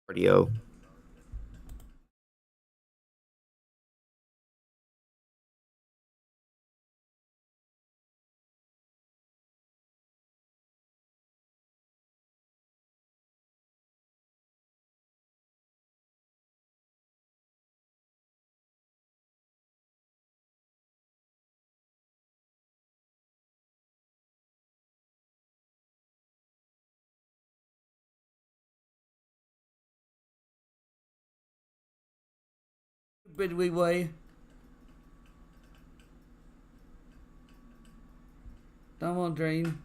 Cardio. Midway way. Down drain.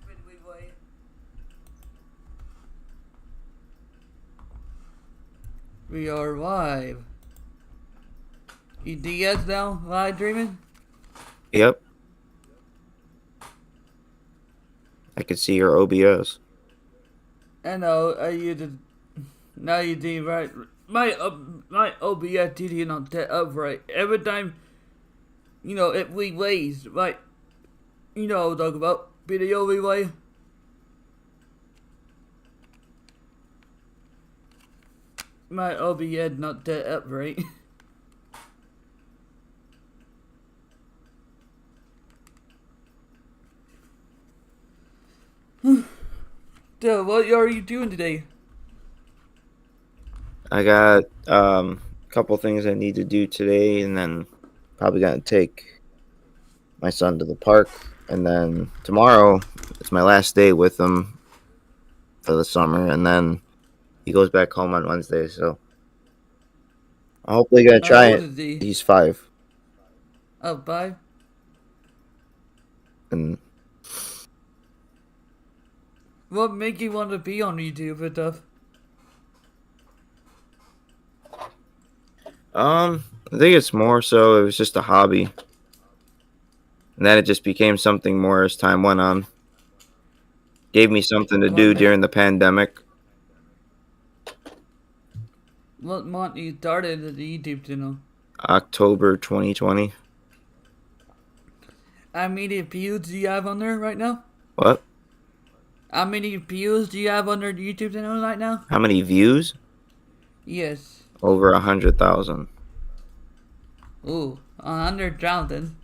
Midway way. We are live. You DS now? Live dreaming? Yep. I can see your OBS. I know. You did. Now you did right. My OBS did not set up right. Every time, it relays, right? You know what I'm talking about. Video relay. My OBS not set up right. So, what are you doing today? I got a couple things I need to do today, and then probably gonna take my son to the park, and then tomorrow it's my last day with him for the summer, and then he goes back home on Wednesday. So I'm hopefully gonna How try old it. is he? He's 5, Oh, 5? and What make you want to be on YouTube and stuff? I think it's more so it was just a hobby, and then it just became something more as time went on. Gave me something to do during the pandemic. What month you started the YouTube channel? October 2020. How many views do you have on there right now? What? How many views do you have on your YouTube channel right now? How many views? Yes. Over 100,000. Ooh, 100,000.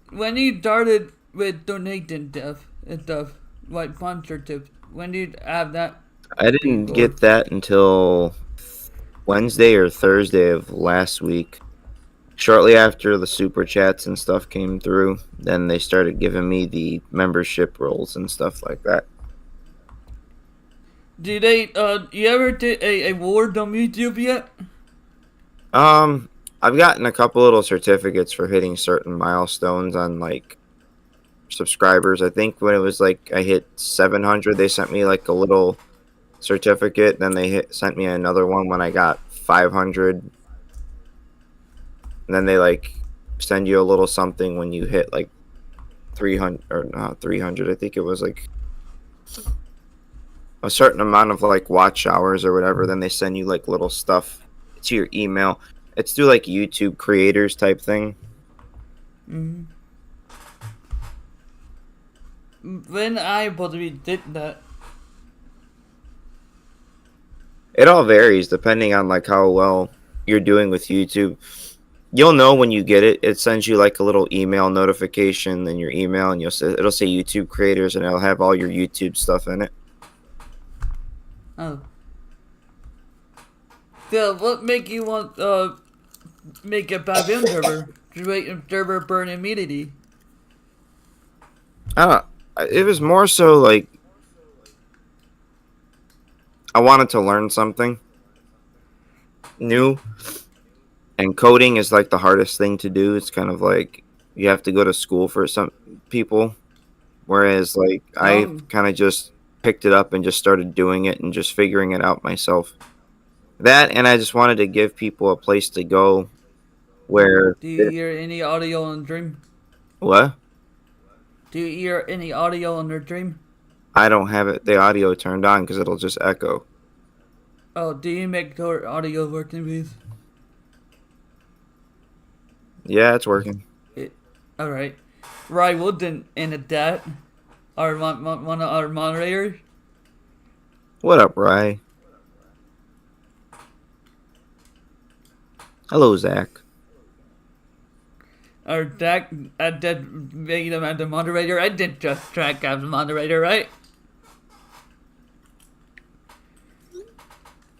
When you started with donating stuff, like sponsorships, when did you have that? I didn't get that until Wednesday or Thursday of last week. Shortly after the super chats and stuff came through, then they started giving me the membership roles and stuff like that. Did they, you ever did a award on YouTube yet? I've gotten a couple little certificates for hitting certain milestones on like subscribers. I think when it was like I hit 700, they sent me like a little certificate. Then sent me another one when I got 500. And then they like send you a little something when you hit like 300 or not 300. I think it was like a certain amount of like watch hours or whatever. Then they send you like little stuff to your email. It's through like YouTube creators type thing. Mm-hmm. When I probably did that. It all varies depending on like how well you're doing with YouTube. You'll know when you get it. It sends you like a little email notification in your email, and it'll say YouTube creators, and it'll have all your YouTube stuff in it. Oh. So, what make you want make a Babylon server to make a server burn immediately? I don't. It was more so like I wanted to learn something new, and coding is like the hardest thing to do. It's kind of like you have to go to school for some people, whereas like I Oh, kind of just picked it up and just started doing it and just figuring it out myself. That, and I just wanted to give people a place to go where do you hear any audio on Dream? what? Do you hear any audio on their Dream? I don't have the audio turned on because it'll just echo. Oh, do you make their audio working, please? Yeah, it's working. All right. Rye Wooden in a that. One of our moderators. What up, Rye? Hello, Zach. Or Dak, I did make him as the moderator. I did just track as the moderator, right?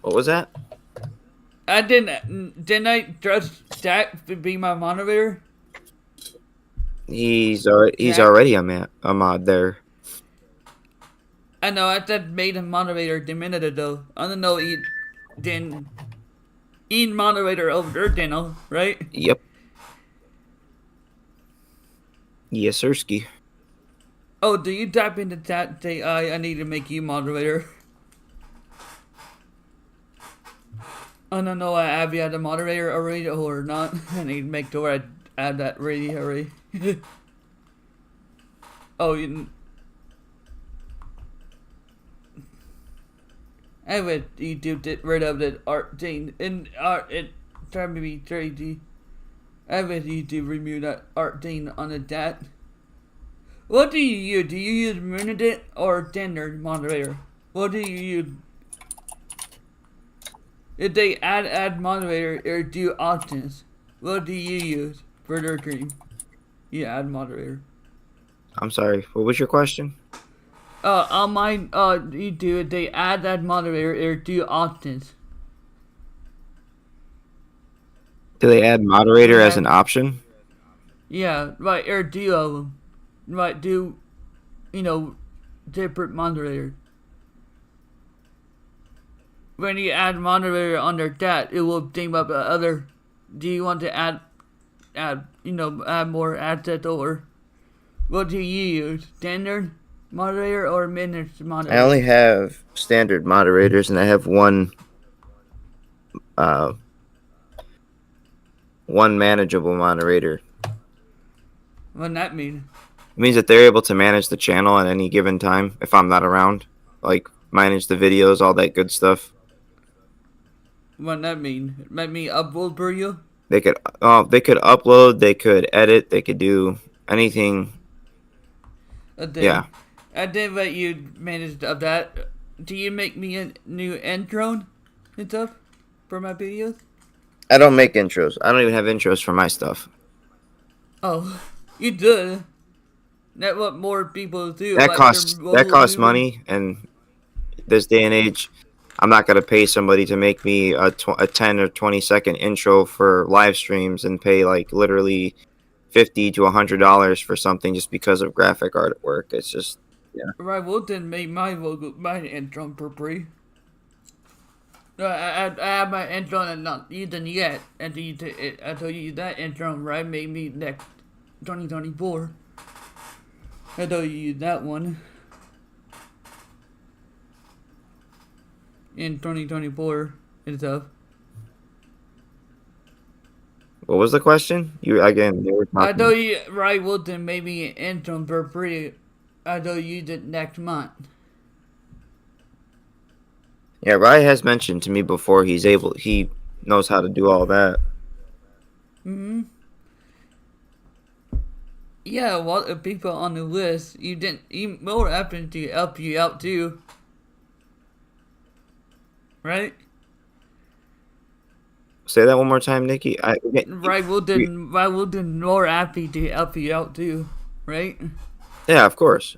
What was that? I didn't I trust Dak to be my moderator? He's Zach? already a mod there. I know, I just made him moderator a minute ago. I don't know, didn't, moderator over there, Dino, right? Yep. Yes, sirski. Oh, do you type into chat, say, I need to make you moderator? I don't know, I have you as a moderator already or not. I need to make sure I add that already. Oh, I would you do get rid of the art thing and art it trying to be 3D. I would you do remove that art thing on the chat. What do you use? Do you use Moonedit or Standard moderator? What do you use? If they add moderator or do options, what do you use for their dream? You add moderator. I'm sorry. What was your question? On mine, you do they add that moderator or do options? Do they add moderator When as that, an option? yeah, right, or do of them, right? Do different moderator. When you add moderator under that, it will think up other. Do you want to add more assets or what do you use? Standard moderator or minutes moderator? I only have standard moderators, and I have one manageable moderator. What does that mean? It means that they're able to manage the channel at any given time if I'm not around, like manage the videos, all that good stuff. What does that mean? Let me upload for you? They could upload, they could edit, they could do anything. Yeah. I did let you manage of that. Do you make me a new intro and stuff for my videos? I don't make intros. I don't even have intros for my stuff. Oh, you do. That's what more people do. That costs money, and this day and age, I'm not gonna pay somebody to make me a 10 or 20-second intro for live streams and pay like literally $50 to $100 for something just because of graphic artwork. It's just Right, well then make my logo, my intro for free. I have my intro and not using yet. I told you that intro right made me next 2024. I told you that one. In 2024 and stuff. what was the question? You again? They were I talking. told you right, well then maybe an intro for free. I told you that next month. Yeah, Ryan has mentioned to me before he knows how to do all that. Yeah, a lot of people on the list. You didn't. You more happen to help you out too, right? Say that one more time, Nikki. Right, well then more happy to help you out too, right? Yeah, of course.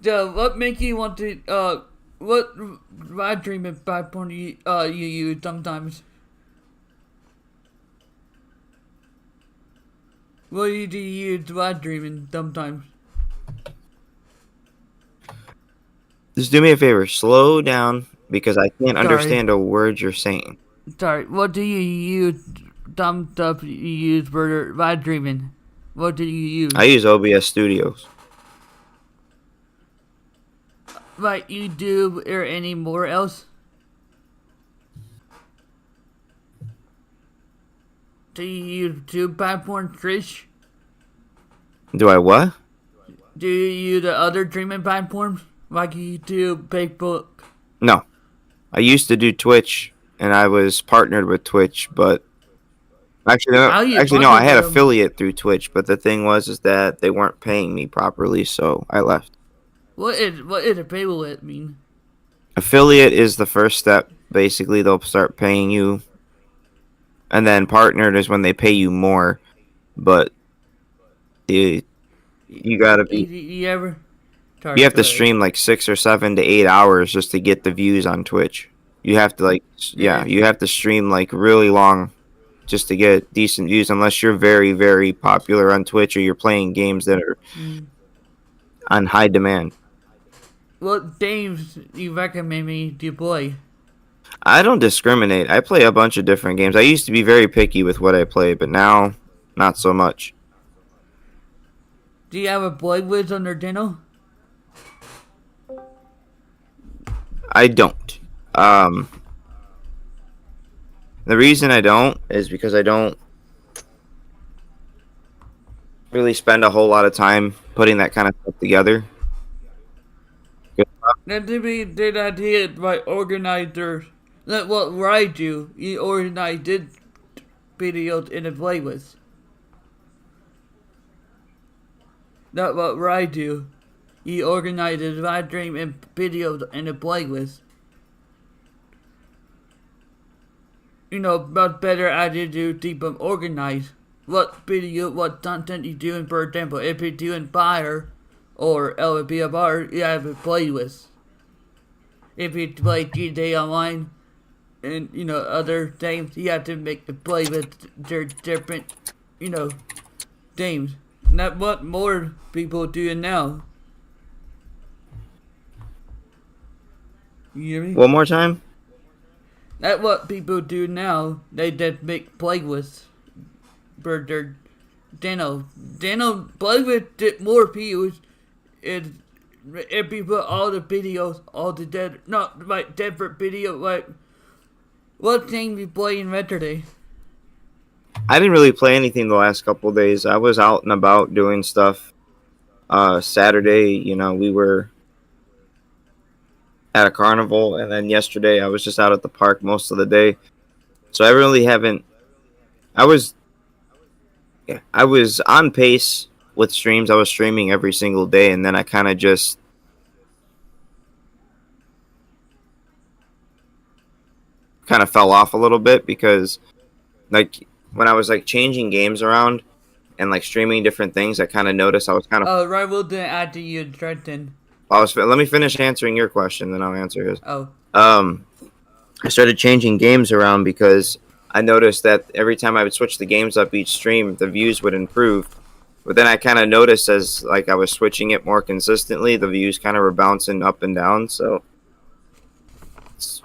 So what make you want to what live streaming platform you use sometimes? What do you use live streaming sometimes? Just do me a favor. Slow down because I can't understand a word you're saying. Sorry, what do you use? Dumb stuff you use for live streaming. What do you use? I use OBS Studios. Like YouTube or any more else? Do you use two platforms, Trish? Do I what? Do you use the other streaming platforms? Like YouTube, Facebook? No. I used to do Twitch and I was partnered with Twitch, but How you actually no, I partnered had with them? affiliate through Twitch, but the thing was is that they weren't paying me properly, so I left. What is affiliate mean? Affiliate is the first step. Basically, they'll start paying you, and then partnered is when they pay you more. But you you gotta You, be you ever? you Sorry, have go to ahead. stream like 6 or 7 to 8 hours just to get the views on Twitch. You have to Yeah. you have to stream like really long just to get decent views unless you're very very popular on Twitch or you're playing games that are Mm. on high demand. What games you recommend me to play? I don't discriminate. I play a bunch of different games. I used to be very picky with what I play, but now not so much. Do you have a playlist on your channel? I don't. Um, the reason I don't is because I don't really spend a whole lot of time putting that kind of stuff together. That to be did idea by organizers. That what I do. You organize did videos in a playlist. That's what I do. You organize a live stream and videos in a playlist. You know, much better idea to keep them organized. What video, what content you doing, for example, if you're doing fire or LBFR, you have a playlist. If you play GTA Online and, you know, other games, you have to make a playlist. They're different, you know, games. Not what more people doing now. You hear me? One more time. That's what people do now. They just make playlists for their Dano. Dano playlist get more views if you put all the videos all together. Not like different videos. Like what game you playing yesterday? I didn't really play anything the last couple of days. I was out and about doing stuff. Saturday, we were at a carnival, and then yesterday I was just out at the park most of the day. So I really haven't. I was, yeah, I was on pace with streams. I was streaming every single day, and then I kind of just kind of fell off a little bit because, like, when I was like changing games around and like streaming different things, I kind of noticed I was kind of. Oh, Rival didn't add to you, Trenton. Let me finish answering your question, then I'll answer his. Oh. Um, I started changing games around because I noticed that every time I would switch the games up each stream, the views would improve. But then I kind of noticed as like I was switching it more consistently, the views kind of were bouncing up and down. So it's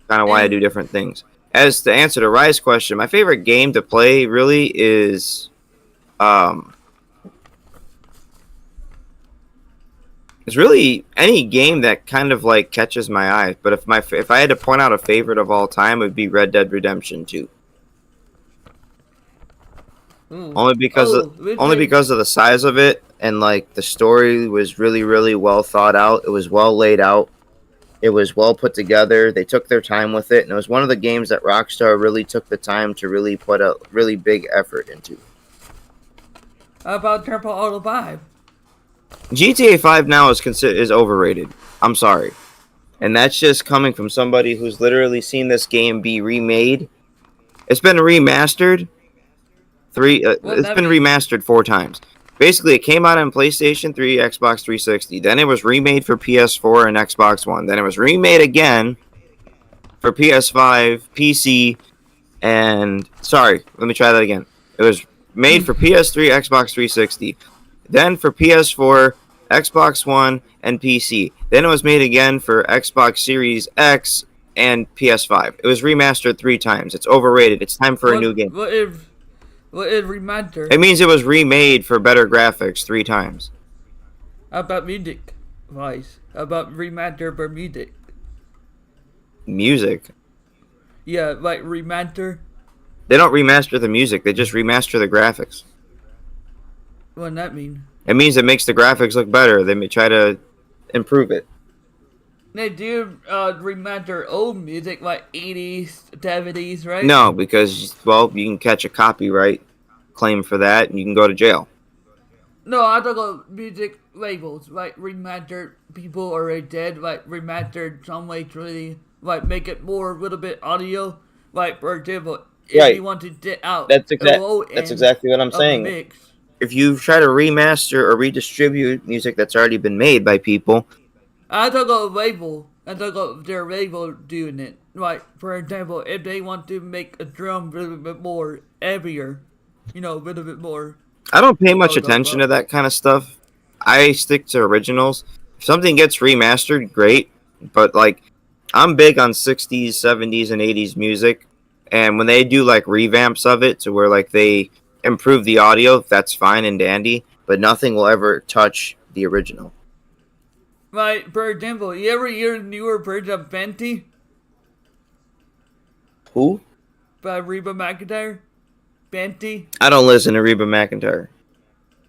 kind of why I do different things. As to answer the Rise question, my favorite game to play really is it's really any game that kind of like catches my eye. But if I had to point out a favorite of all time, it would be Red Dead Redemption 2. Ooh. Only because of the size of it, and like the story was really really well thought out. It was well laid out. It was well put together. They took their time with it, and it was one of the games that Rockstar really took the time to really put a really big effort into. How about Triple Auto 5? GTA 5 now is overrated. I'm sorry. And that's just coming from somebody who's literally seen this game be remade. It's been remastered. It's been remastered 4 times. Basically, it came out on PlayStation 3, Xbox 360. Then it was remade for PS4 and Xbox One. Then it was remade again for PS5, PC, and... Sorry, let me try that again. It was made for PS3, Xbox 360. Then for PS4, Xbox One, and PC. Then it was made again for Xbox Series X and PS5. It was remastered 3 times. It's overrated. It's time for a new game. What is remaster? It means it was remade for better graphics 3 times. How about music wise? How about remaster for music? Music? Yeah, like remaster. They don't remaster the music. They just remaster the graphics. What does that mean? It means it makes the graphics look better. They may try to improve it. They do remaster old music like 80s, 70s, right? No, because well, you can catch a copyright claim for that, and you can go to jail. No, I talk about music labels, like remastered people already dead, like remastered some way to really like make it more a little bit audio. Like for example, if Right. you want to get out That's a exact. low That's end exactly what I'm of a saying. mix, If you try to remaster or redistribute music that's already been made by people, I talk about a label. I talk about their label doing it. Like for example, if they want to make a drum a little bit more heavier, a little bit more. I don't pay You know much what I'm talking attention about. to that kind of stuff. I stick to originals. If something gets remastered, great. But like, I'm big on 60s, 70s, and 80s music. And when they do like revamps of it to where like they improve the audio, that's fine and dandy. But nothing will ever touch the original. Like for example, you ever hear the newer version of Fenty Who? by Reba McEntire? Fenty. I don't listen to Reba McEntire.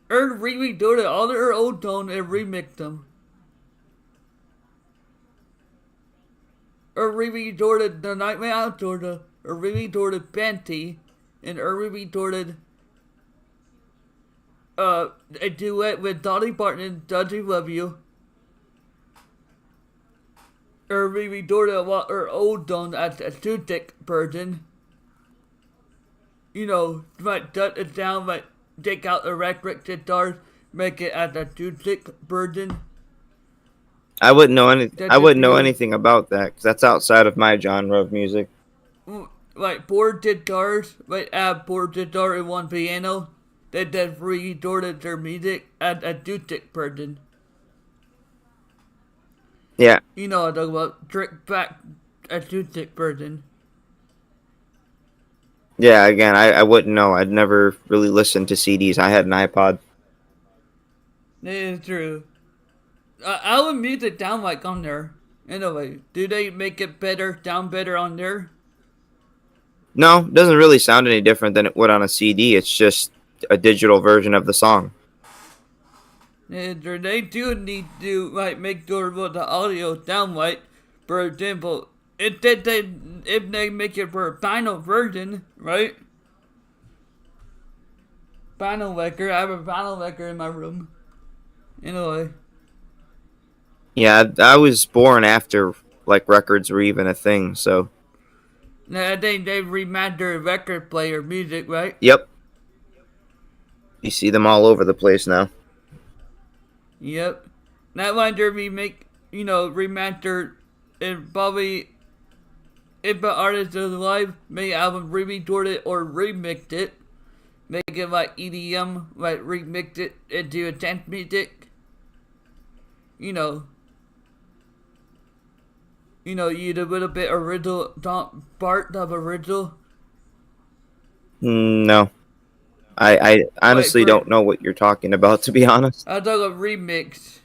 Her redid all her old tone and remixed them. Or re-recorded The Nightmare Out Georgia, or re-recorded Fenty, and or re-recorded a duet with Dolly Parton and Dudley Love You. Or re-recorded what her old tone as a acoustic version. Might shut it down, might take out the electric guitars, make it as a acoustic version. I That's just wouldn't know you. anything about that because that's outside of my genre of music. Like four guitars, like add four guitar and one piano. They then re-recorded their music as a acoustic version. Yeah, You know what I'm talking about. Trick back acoustic version. yeah. Again, I wouldn't know. I'd never really listened to CDs. I had an iPod. It is true. I would music down like on there. Anyway, do they make it better, sound better on there? No, it doesn't really sound any different than it would on a CD. It's just a digital version of the song. They do need to like make sure what the audio sound like. For example, if they make it for a final version, right? Vinyl record. I have a vinyl record in my room. Anyway, Yeah, I was born after like records were even a thing. So, I think they remastered record player music, right? yep, you see them all over the place now. Yep. That one they remake, remastered, and probably if an artist is alive, make album re-recorded or remixed it, make it like EDM, like remix it into a dance music. You know, use a little bit original part of original. No, I Like honestly for don't know what you're talking about. To be honest, I talk about remix.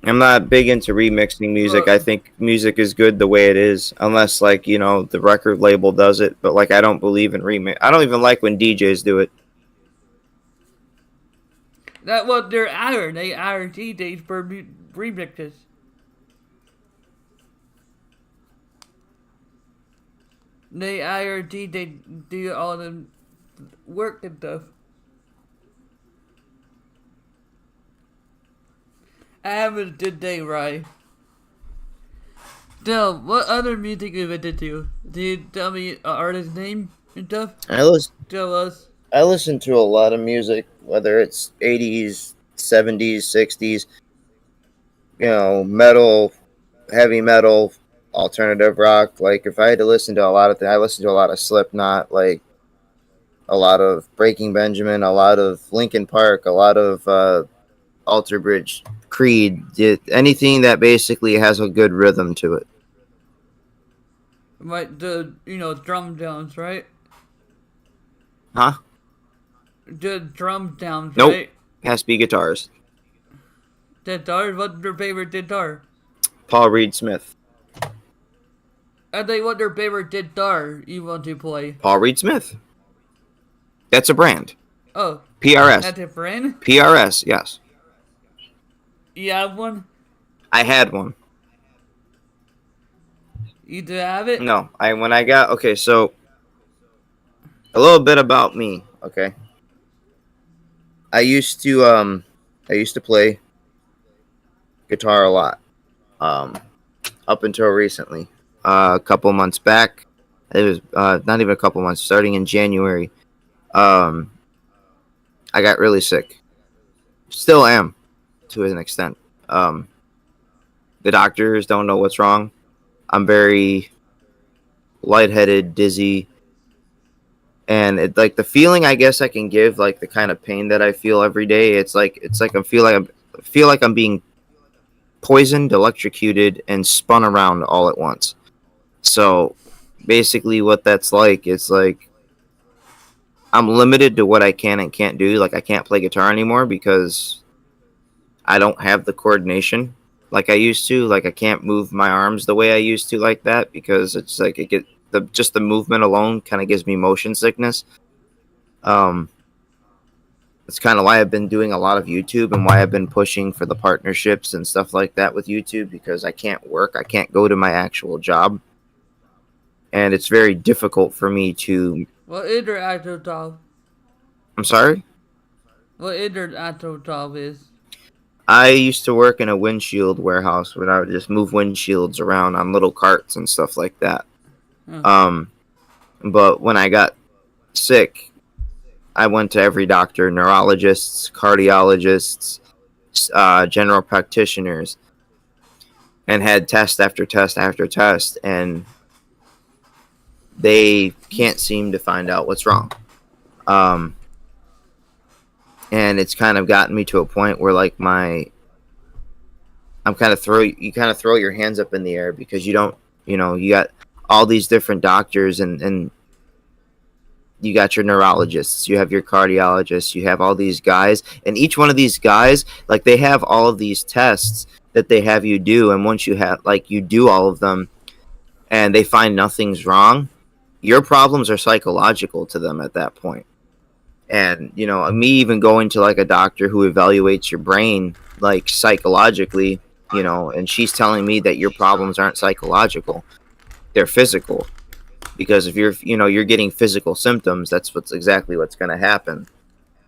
I'm not big into remixing music. I think music is good the way it is, unless like the record label does it. But like I don't believe in remix. I don't even like when DJs do it. That what they're iron. They iron DJs for remixes. They iron DJs do all the work and stuff. I have a good day, right? So, what other music you listen to? Do you tell me an artist's name and stuff? I listen. Tell us. I listen to a lot of music, whether it's 80s, 70s, 60s. Metal, heavy metal, alternative rock. Like if I had to listen to a lot of things, I listen to a lot of Slipknot, like a lot of Breaking Benjamin, a lot of Linkin Park, a lot of Alter Bridge, Creed, anything that basically has a good rhythm to it. Like the, drum downs, right? Huh? The drum downs, Nope. right? Has to be guitars. Guitar, what's your favorite guitar? Paul Reed Smith. I think what their favorite guitar you want to play. Paul Reed Smith. That's a brand. Oh, PRS. That's a friend? PRS, yes. You have one? I had one. You do have it? No, when I got okay, so a little bit about me, okay? I used to play guitar a lot. Um Up until recently. A couple months back, it was not even a couple months, starting in January. Um I got really sick. Still am to an extent. Um the doctors don't know what's wrong. I'm very lightheaded, dizzy, and it like the feeling I guess I can give, like the kind of pain that I feel every day. It's like I feel like I'm being poisoned, electrocuted, and spun around all at once. So basically, what that's like is like I'm limited to what I can and can't do. Like I can't play guitar anymore because I don't have the coordination like I used to. Like I can't move my arms the way I used to like that because it's like it get the just the movement alone kind of gives me motion sickness. Um, it's kind of why I've been doing a lot of YouTube and why I've been pushing for the partnerships and stuff like that with YouTube because I can't work, I can't go to my actual job, and it's very difficult for me to. What is your actual job? I'm sorry. What is your actual job is? I used to work in a windshield warehouse where I would just move windshields around on little carts and stuff like that. Huh. But when I got sick, I went to every doctor, neurologists, cardiologists, general practitioners, and had test after test after test, and they can't seem to find out what's wrong. And it's kind of gotten me to a point where like you kind of throw your hands up in the air because you don't, you got all these different doctors and you got your neurologists, you have your cardiologists, you have all these guys, and each one of these guys, like they have all of these tests that they have you do, and once you have like you do all of them and they find nothing's wrong, your problems are psychological to them at that point. And me even going to like a doctor who evaluates your brain like psychologically, and she's telling me that your problems aren't psychological, they're physical, because if you're getting physical symptoms, that's exactly what's going to happen.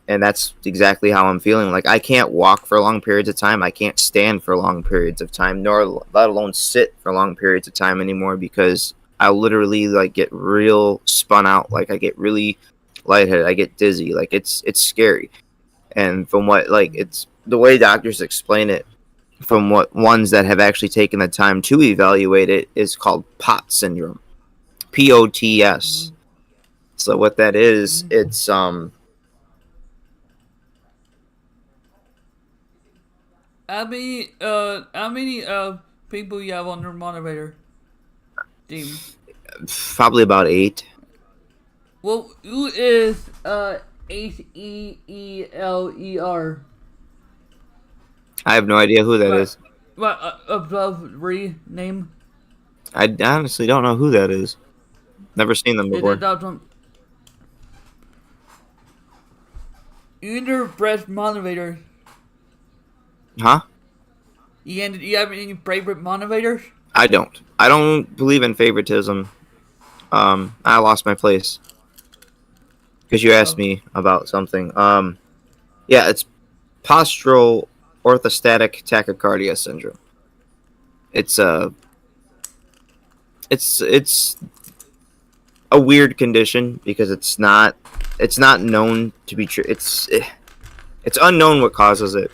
And that's exactly how I'm feeling. Like I can't walk for long periods of time, I can't stand for long periods of time, nor let alone sit for long periods of time anymore, because I literally like get real spun out, like I get really lightheaded, I get dizzy, like it's scary. And from what like it's the way doctors explain it, from what ones that have actually taken the time to evaluate it, is called POTS syndrome. POTS. So what that is, it's How many people you have on your motivator team? probably about 8. Well, who is Heeler? I have no idea who that is. What above name? I honestly don't know who that is. Never seen them It before. is out on either breast motivator. Huh? You have any favorite motivators? I don't. I don't believe in favoritism. I lost my place because you asked me about something. Yeah, it's postural orthostatic tachycardia syndrome. It's it's a weird condition because it's not known to be true. It's unknown what causes it.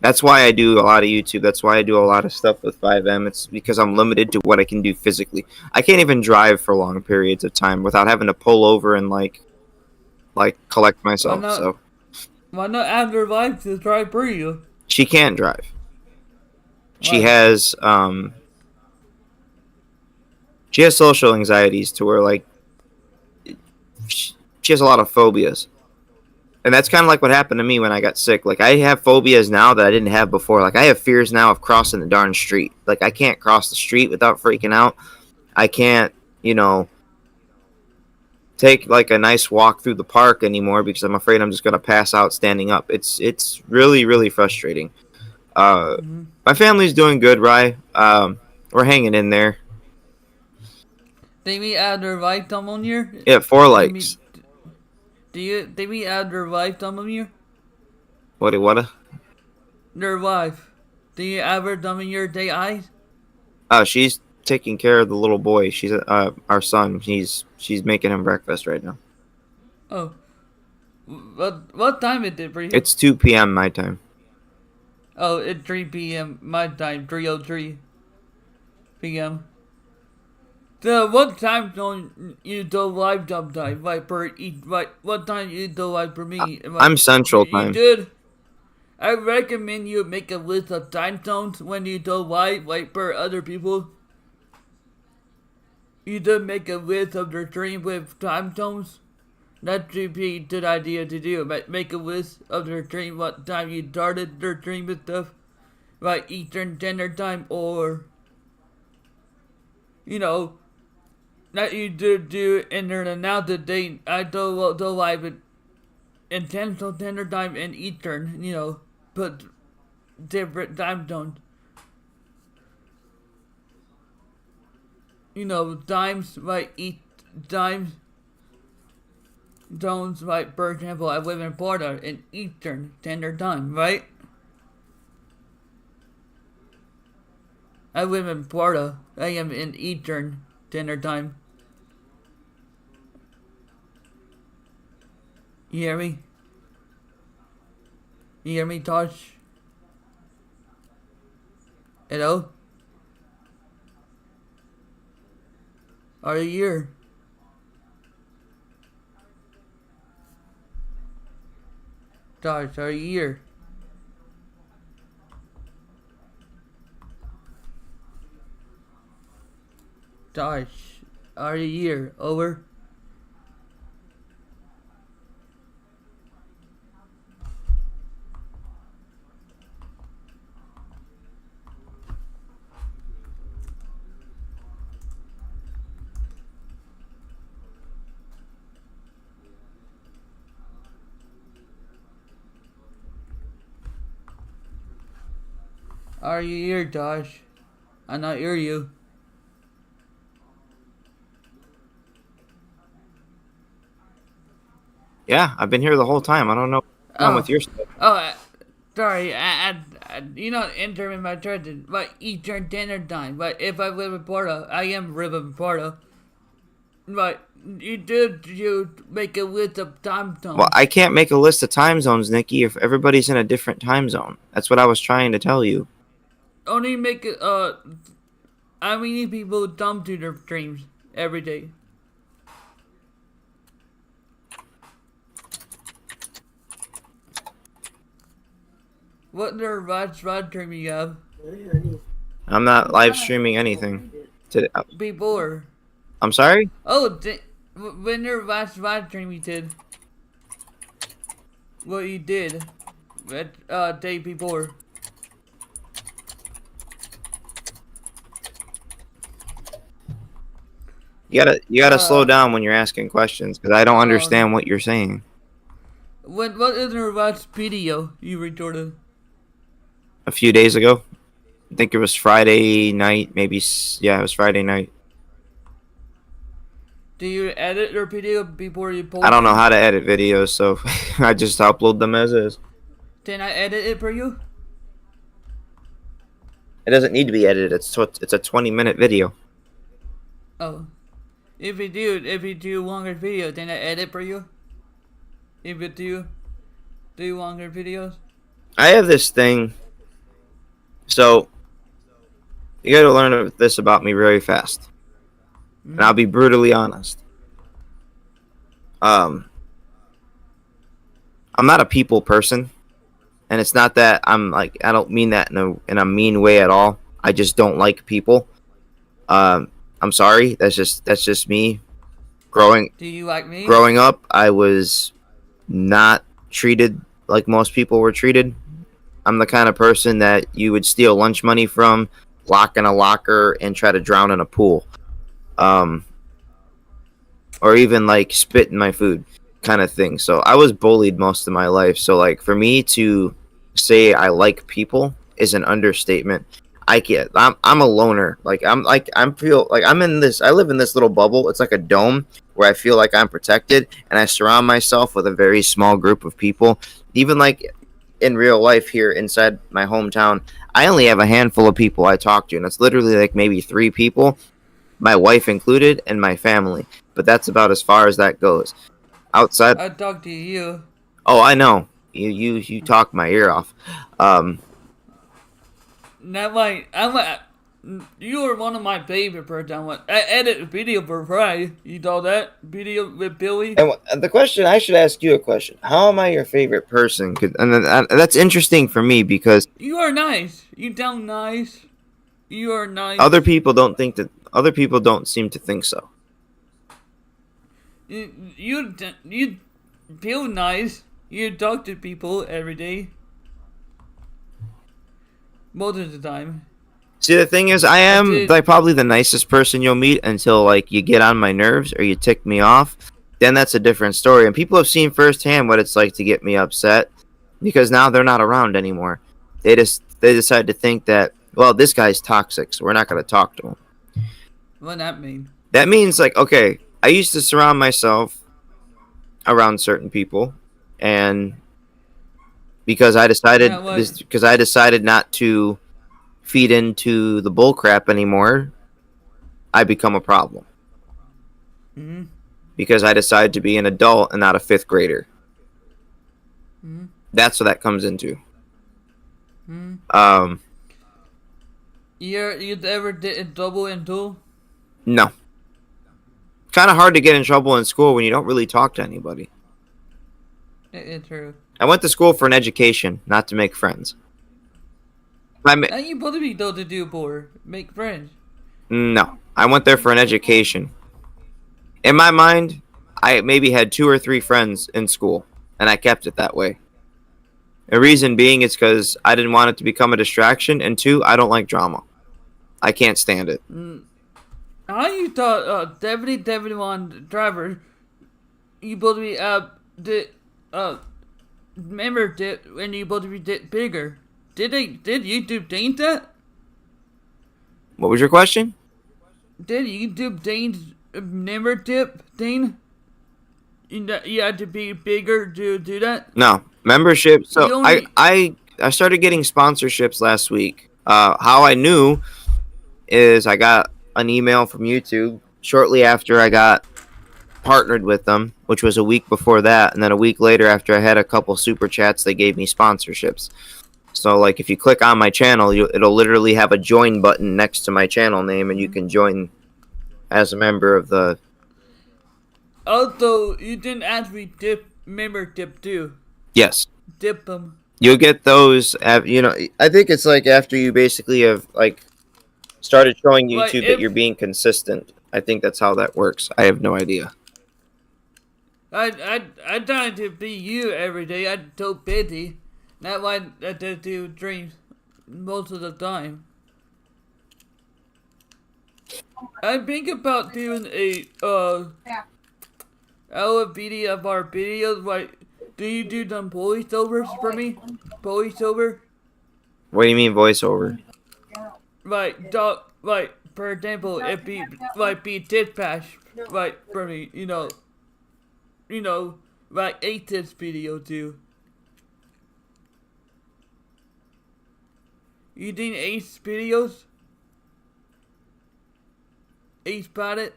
That's why I do a lot of YouTube. That's why I do a lot of stuff with 5M. It's because I'm limited to what I can do physically. I can't even drive for long periods of time without having to pull over and like collect myself. So why not ask your wife to drive for you? she can't drive. She Why? has social anxieties to where like she has a lot of phobias. And that's kind of like what happened to me when I got sick. Like, I have phobias now that I didn't have before. Like, I have fears now of crossing the darn street. Like, I can't cross the street without freaking out. I can't, take like a nice walk through the park anymore because I'm afraid I'm just gonna pass out standing up. It's really really frustrating. Mm-hmm. My family's doing good, Rye. We're hanging in there. They meet out their wife, on here. Yeah, four They meet. likes. Do you? They meet out their wife, on here. What? Their wife. Do you ever your day eyes? She's taking care of the little boy. She's our son. She's making him breakfast right now. Oh, what time is it for you? It's 2 p.m. my time. Oh, it's 3 p.m. my time. 3:03 p.m. So what time zone you do live sometime? Like per each, like what time you do live for me? I'm Central You time. did. I recommend you make a list of time zones when you do live, like per other people. You did make a list of their stream with time zones. That would be a good idea to do. Make a list of their stream, what time you started their stream and stuff. Like Eastern Standard Time or, you know, that you do and then announce the date. I do live in Central Standard Time and Eastern, put different time zones. Times, like, times zones, like, for example, I live in Florida in Eastern Standard Time, right? I live in Florida. I am in Eastern Standard Time. You hear me? You hear me, Tosh? Hello? Are you here? Tosh, are you here? Tosh, are you here? Over? Are you here, Josh? I not hear you. Yeah, I've been here the whole time. I don't know what's going on with Oh, your stuff. sorry. You know, enter in my church, but Eastern Standard Time. But if I live in Florida, I am living in Florida. But you make a list of time zones. Well, I can't make a list of time zones, Nikki, if everybody's in a different time zone. That's what I was trying to tell you. Only make it. How many people dump to their streams every day? What their live stream you have? I'm not live streaming anything today. Before. I'm sorry? Oh, when your last live stream you did. What you did. That day before. You gotta slow down when you're asking questions because I don't understand what you're saying. What is your last video you recorded? A few days ago, I think it was Friday night, maybe. Yeah, it was Friday night. Do you edit your video before you post? I don't know how to edit videos, so I just upload them as is. Can I edit it for you? It doesn't need to be edited. It's a 20-minute video. Oh, if you do longer videos, then I edit for you. If you do longer videos. I have this thing. So you got to learn this about me very fast, and I'll be brutally honest. I'm not a people person, and it's not that I don't mean that in a mean way at all. I just don't like people. I'm sorry. That's just me. Do you like me? Growing up, I was not treated like most people were treated. I'm the kind of person that you would steal lunch money from, lock in a locker, and try to drown in a pool. or even like spit in my food kind of thing. So I was bullied most of my life. So like for me to say I like people is an understatement. I'm a loner. I'm feel like I'm in this I live in this little bubble. It's like a dome where I feel like I'm protected and I surround myself with a very small group of people. Even like in real life here inside my hometown, I only have a handful of people I talk to, and it's literally like maybe 3 people, my wife included, and my family. But that's about as far as that goes. Outside, I talk to you. oh, I know you talk my ear off. Um, That like I'm like, you are one of my favorite birds. I edit a video for Friday. You saw that video with Billy? and the question I should ask you a question: how am I your favorite person? That's interesting for me because You are nice. You sound nice. You are nice. other people don't seem to think so. You feel nice. You talk to people every day. Most of the time. See, the thing is, I am did- like probably the nicest person you'll meet until like you get on my nerves or you tick me off. Then that's a different story. And people have seen firsthand what it's like to get me upset because now they're not around anymore. They decide to think that, well, this guy's toxic, so we're not going to talk to him. What that mean? That means like, okay, I used to surround myself around certain people, and because I decided not to feed into the bull crap anymore, I become a problem. Mm-hmm. Because I decided to be an adult and not a 5th grader. Mm-hmm. That's what that comes into. Mm-hmm. You ever did a double and two? No. Kind of hard to get in trouble in school when you don't really talk to anybody. It's true. I went to school for an education, not to make friends. Now you both be though to do for make friends. No, I went there for an education. In my mind, I maybe had 2 or 3 friends in school, and I kept it that way. The reason being is because I didn't want it to become a distraction, and 2, I don't like drama. I can't stand it. How you thought Deputy one driver? You both be remember did when you both be bigger? Did YouTube change that? What was your question? Did YouTube change membership thing? You had to be bigger to do that? No membership. So You only- I started getting sponsorships last week. How I knew is I got an email from YouTube shortly after I got partnered with them, which was a week before that, and then a week later after I had a couple super chats, they gave me sponsorships. So like if you click on my channel, it'll literally have a join button next to my channel name, and you can join as a member of the. Also, you didn't actually dip membership too. Yes. Dip them. You'll get those. I think it's like after you basically have like started showing YouTube that you're being consistent. I think that's how that works. I have no idea. I tried to be you every day. I'm so busy. That's why I just do dreams most of the time. I think about doing a video of our videos. Like, do you do some voiceovers for me? Voiceover? What do you mean voiceover? Like for example, if be dispatch, for me, like ate this video too. You did Ace videos? Ace bought it?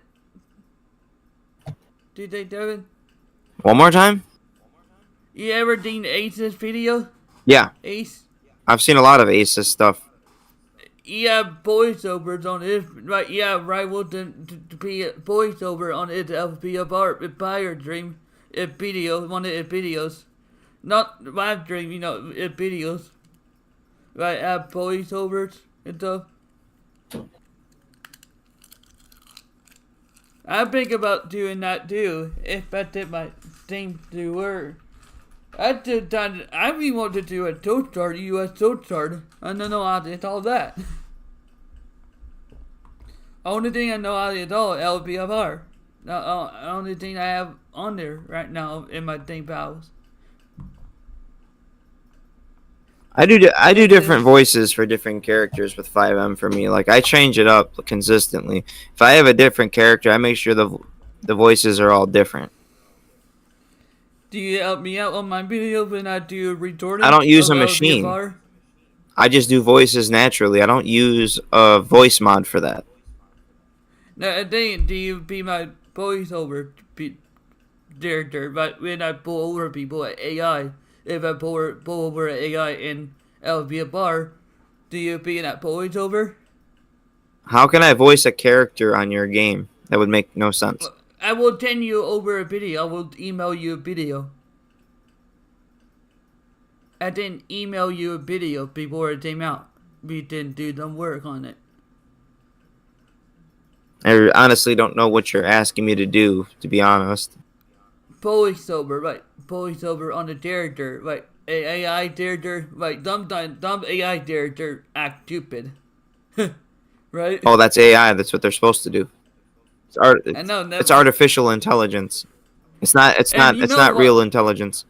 Did they, Devin? One more time? You ever seen Ace's video? Yeah. Ace? I've seen a lot of Aces stuff. Yeah, voiceovers on it. Right, yeah, right. Well, to be a voiceover on it, to be a buyer dream. One of its videos. Not live dream, its videos. Right, have voiceovers and stuff. I think about doing that too, if I did my thing to work. I really want to do a toast chart, US toast chart. I don't know how to do all that. Only thing I know how to do is LBFR. The only thing I have on there right now in my thing pals. I do And then different voices for different characters with 5M for me. Like I change it up consistently. If I have a different character, I make sure the voices are all different. do you help me out on my video when I do I recording don't use a of machine. VFR? I just do voices naturally. I don't use a voice mod for that. Now, then, do you be my voiceover character? But when I pull over people at AI, if I pull over an AI in LVFR, do you be that voiceover? How can I voice a character on your game? That would make no sense. I will send you over a video. I will email you a video. I didn't email you a video before it came out. We didn't do some work on it. I honestly don't know what you're asking me to do, to be honest. Voiceover, right? Voiceover on the character, right? AI character, right? Sometimes some AI character act stupid, right? Oh, that's AI. That's what they're supposed to do. I know It's that. artificial intelligence. It's not. It's And not. you It's know not real what? intelligence.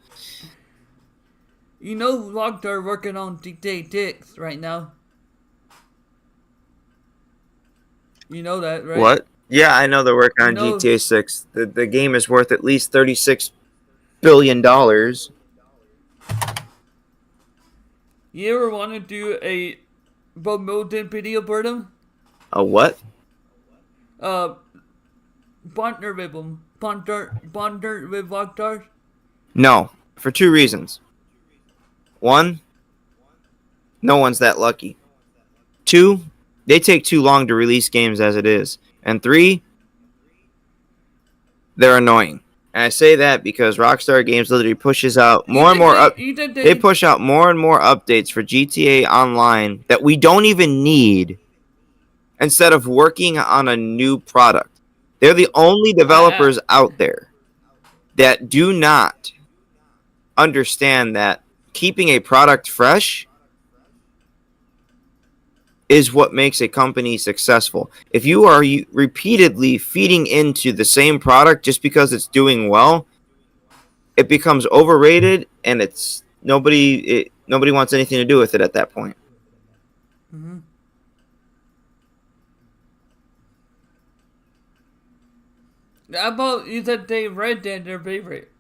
You know Rockstar working on GTA 6 right now. You know that, right? What? Yeah, I know they're working You on know, GTA 6. The game is worth at least $36 billion. you ever want to do a promotion video for them? A what? Uh, partner with them. Partner with Rockstar. No, for two reasons. One, no one's that lucky. Two, they take too long to release games as it is. And three, they're annoying. And I say that because Rockstar Games literally pushes out more and more up. They push out more and more updates for GTA Online that we don't even need instead of working on a new product. They're the only developers out there that do not understand that keeping a product fresh is what makes a company successful. If you are repeatedly feeding into the same product just because it's doing well, it becomes overrated and nobody wants anything to do with it at that point. Mm-hmm. How about you said they Red Dead their favorite?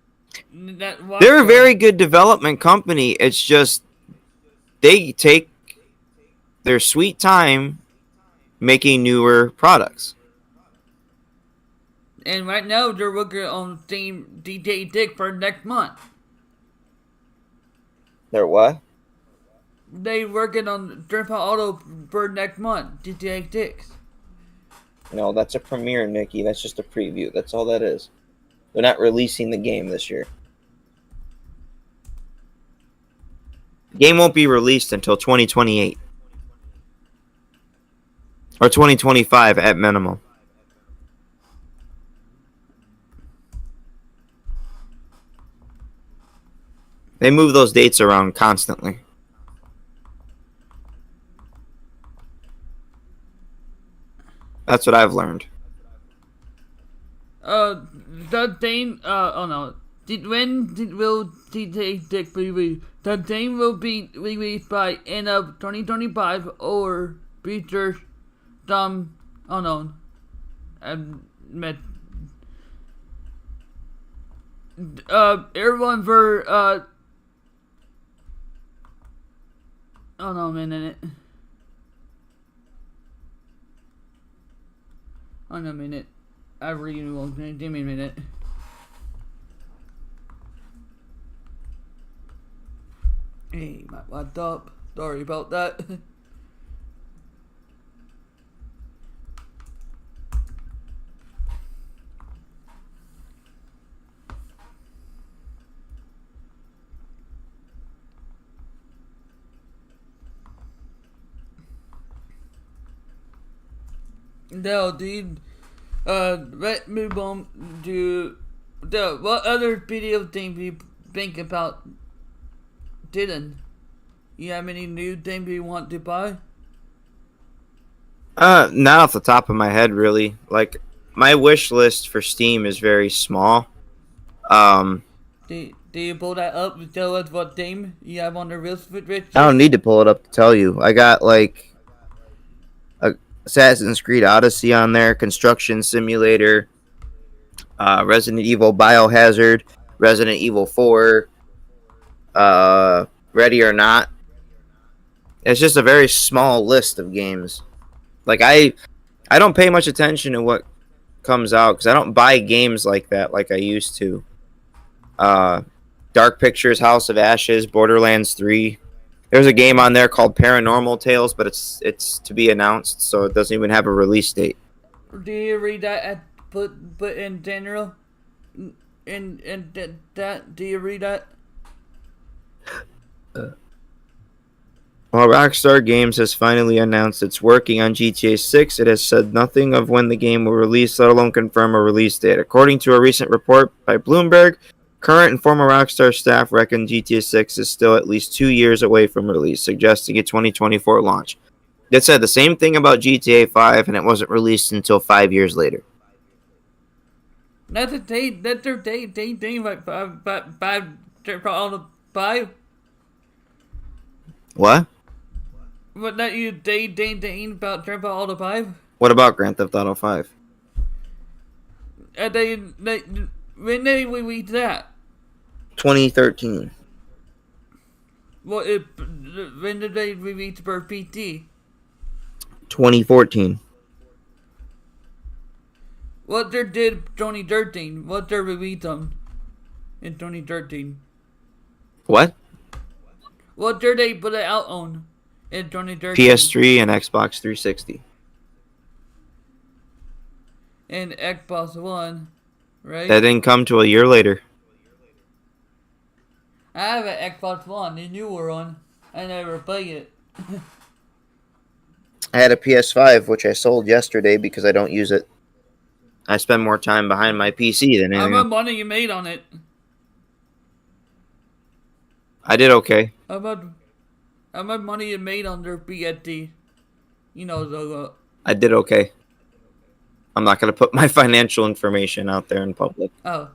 They're a very good development company. It's just they take their sweet time making newer products. And right now they're working on Team DJ Dick for next month. They're what? They working on Drift Auto for next month. GTA 6. No, that's a premiere, Nikki. That's just a preview. That's all that is. They're not releasing the game this year. The game won't be released until 2028. Or 2025 at minimum. They move those dates around constantly. That's what I've learned. The thing, oh no. Will GTA 6 be released? The thing will be released by end of 2025 or features some, oh no. Everyone for, oh no, a minute. Oh no, a minute. I really won't. Give me a minute. Hey, my laptop. Sorry about that. No, dude. Let's move on to what other video things you think about Dylan? You have any new things you want to buy? Not off the top of my head, really. Like, my wish list for Steam is very small. Um, Do you pull that up and tell us what game you have on the wish I don't list? need to pull it up to tell you. I got like a Assassin's Creed Odyssey on there, Construction Simulator, Resident Evil Biohazard, Resident Evil 4, Ready or Not. It's just a very small list of games. Like I don't pay much attention to what comes out because I don't buy games like that like I used to. Uh, Dark Pictures, House of Ashes, Borderlands 3. There's a game on there called Paranormal Tales, but it's to be announced, so it doesn't even have a release date. Do you read that at but in general? That do you read that? While Rockstar Games has finally announced it's working on GTA 6, it has said nothing of when the game will release, let alone confirm a release date. According to a recent report by Bloomberg, current and former Rockstar staff reckon GTA 6 is still at least 2 years away from release, suggesting a 2024 launch. They said the same thing about GTA 5, and it wasn't released until 5 years later. That's a date. That's their date like all the five. What? But that you date about Grand Theft Auto 5? What about Grand Theft Auto 5? And they when they released that? 2013. What when did they release for PT? 2014. What they did 2013? What they released on in 2013? What? What did they put it out on in 2013? PS3 and Xbox 360. And Xbox One, right? That didn't come till a year later. I have an Xbox One, the newer one. I never played it. I had a PS5, which I sold yesterday because I don't use it. I spend more time behind my PC than How anything much else. money you made on it? I did okay. How much money you made on their PST? You know, the I did okay. I'm not going to put my financial information out there in public. oh.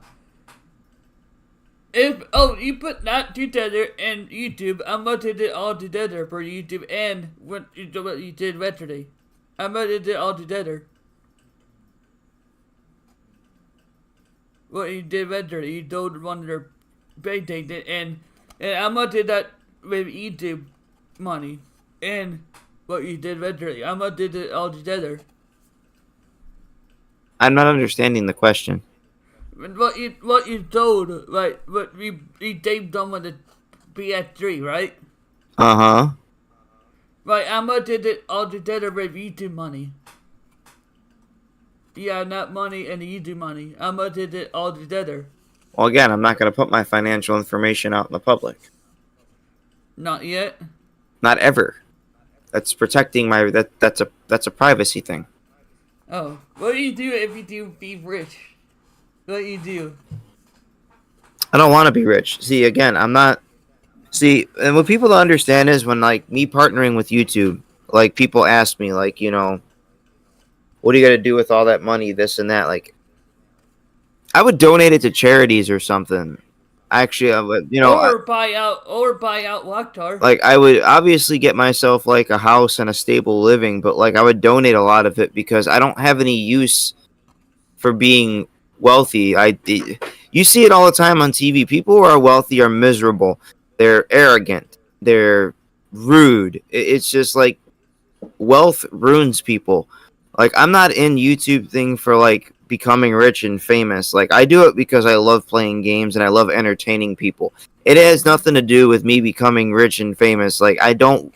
You put that together and YouTube, how much is it all together for YouTube and what you did yesterday? How much is it all together? What you did yesterday, you told one of their paydays and how much is that with YouTube money? And what you did yesterday, how much did it all together? I'm not understanding the question. What you told, right? What you taped on with the PS3, right? Uh-huh. Right, how much did it all together with YouTube money? Yeah, not money and the YouTube money. How much did it all together? Well, again, I'm not going to put my financial information out in the public. Not yet. Not ever. That's protecting my that's a privacy thing. Oh, what do you do if you do be rich? What do you do? I don't want to be rich. See, again, I'm not. See, and what people don't understand is when like me partnering with YouTube, like people ask me, like, what are you gonna do with all that money, this and that? Like, I would donate it to charities or something. Actually, I would, Buy out Rockstar. like I would obviously get myself like a house and a stable living, but like I would donate a lot of it because I don't have any use for being wealthy. You see it all the time on TV. People who are wealthy are miserable. They're arrogant. They're rude. It's just like wealth ruins people. Like I'm not in YouTube thing for like becoming rich and famous. Like I do it because I love playing games and I love entertaining people. It has nothing to do with me becoming rich and famous. Like I don't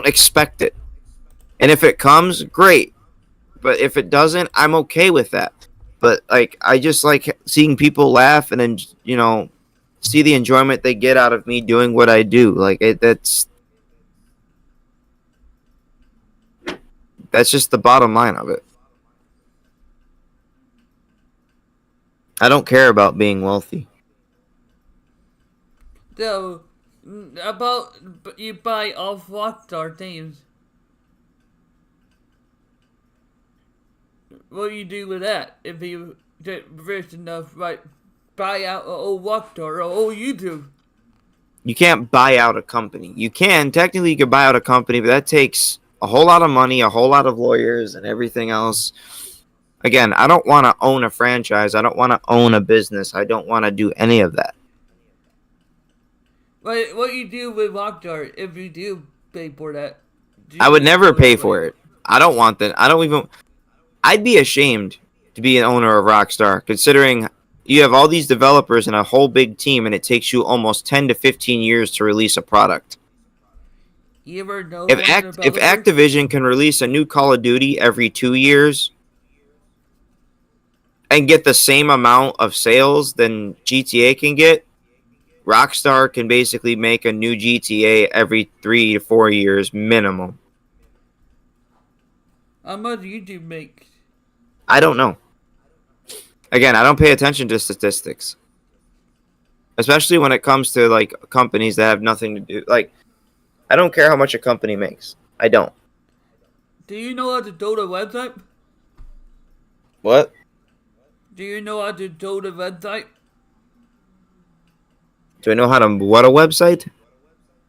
expect it. And if it comes, great. But if it doesn't, I'm okay with that. But like I just like seeing people laugh and then see the enjoyment they get out of me doing what I do. Like that's just the bottom line of it. I don't care about being wealthy. So, about you buy off Rockstar teams. what you do with that if you get rich enough, right? Buy out an old Rockstar or old YouTube. You can't buy out a company. You can technically, you can buy out a company, but that takes a whole lot of money, a whole lot of lawyers, and everything else. Again, I don't want to own a franchise. I don't want to own a business. I don't want to do any of that. But what you do with Rockstar if you do pay for that? I would never pay Like, for it. I don't want that. I don't even. I'd be ashamed to be an owner of Rockstar, considering you have all these developers and a whole big team, and it takes you almost 10 to 15 years to release a product. you ever know If one of the if developers? Activision can release a new Call of Duty every 2 years and get the same amount of sales than GTA can get, Rockstar can basically make a new GTA every 3 to 4 years minimum. How much YouTube make? I don't know. Again, I don't pay attention to statistics, especially when it comes to like companies that have nothing to do. Like, I don't care how much a company makes. I don't. Do you know how to build a website? What? Do you know how to build a website? Do I know how to what a website?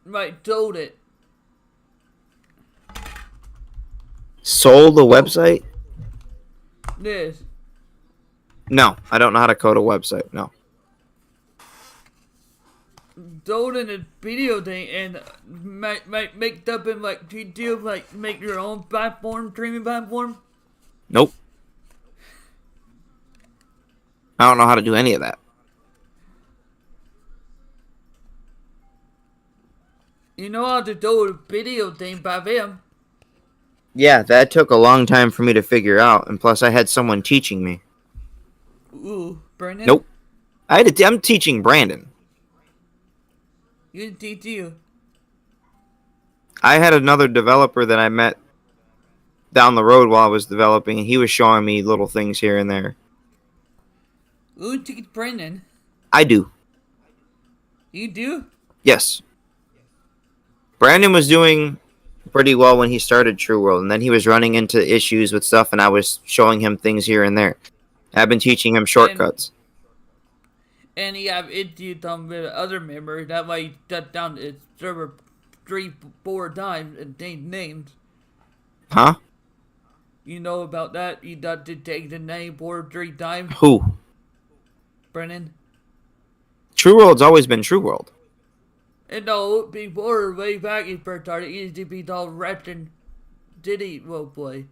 Right, build it. Sold a website? This. No, I don't know how to code a website. No. Building a video thing and make up in like YouTube, like make your own platform, streaming platform. Nope. I don't know how to do any of that. You know how to do a video thing by them. Yeah, that took a long time for me to figure out, and plus I had someone teaching me. Ooh, Brandon. Nope. I'm teaching Brandon. You teach you. I had another developer that I met down the road while I was developing, and he was showing me little things here and there. Who teach Brandon? I do. You do? Yes. Brandon was doing pretty well when he started True World, and then he was running into issues with stuff, and I was showing him things here and there. I've been teaching him shortcuts. And he have issues with other members. That way he shut down his server 3-4 times and changed names. Huh? You know about that? You got to take the name 4-3 times. Who? Brennan. True World's always been True World. And no, before, way back in first started, it used to be called Ratchet Diddy Roleplay.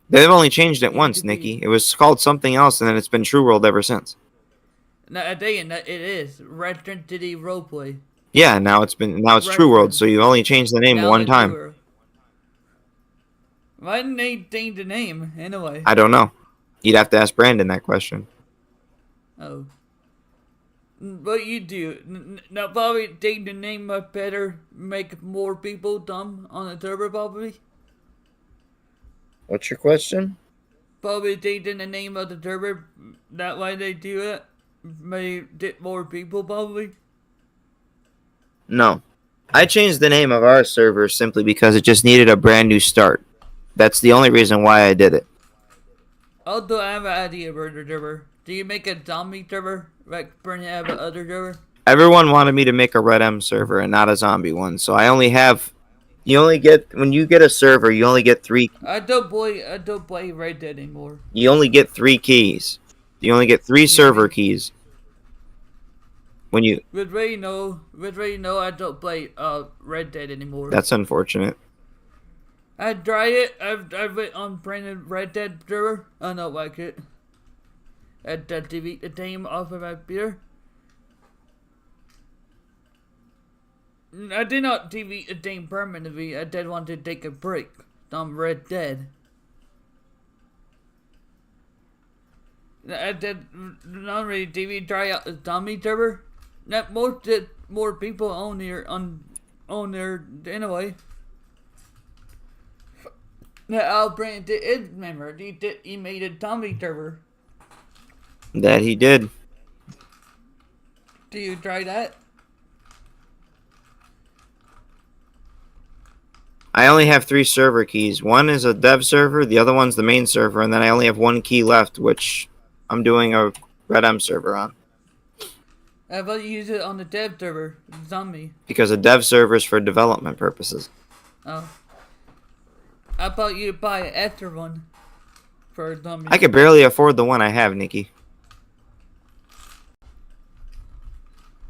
They've only changed it once, Nikki. It was called something else, and then it's been True World ever since. Now, I think it is Ratchet Diddy Roleplay. Yeah, now it's True World, so you only changed the name Now one time. Why didn't they change the name anyway? I don't know. You'd have to ask Brandon that question. Oh. What you do? Now probably take the name much better, make more people dumb on the server probably. What's your question? Probably changing the name of the server. That way they do it. May get more people probably. No. I changed the name of our server simply because it just needed a brand new start. That's the only reason why I did it. Although I have an idea for the server. Do you make a zombie server? Like Bernie have a other server? Everyone wanted me to make a Red M server and not a zombie one, so I only have... when you get a server, you only get 3... I don't play Red Dead anymore. You only get 3 keys. You only get 3 server keys. When you... With Ray, no, I don't play Red Dead anymore. That's unfortunate. I tried it. I've went on Brandon Red Dead server. I don't like it. I had to delete the name off of my computer. I did not delete the name permanently. I did want to take a break on Red Dead. I did not really delete try out the zombie server. That more people on there anyway. Now Brandon did remember he made a zombie server. That he did. Do you try that? I only have 3 server keys. One is a dev server, the other one's the main server, and then I only have 1 key left, which I'm doing a Red M server on. How about you use it on the dev server? Zombie. Because a dev server is for development purposes. Oh. How about you buy an extra one for a zombie? I could barely afford the one I have, Nikki.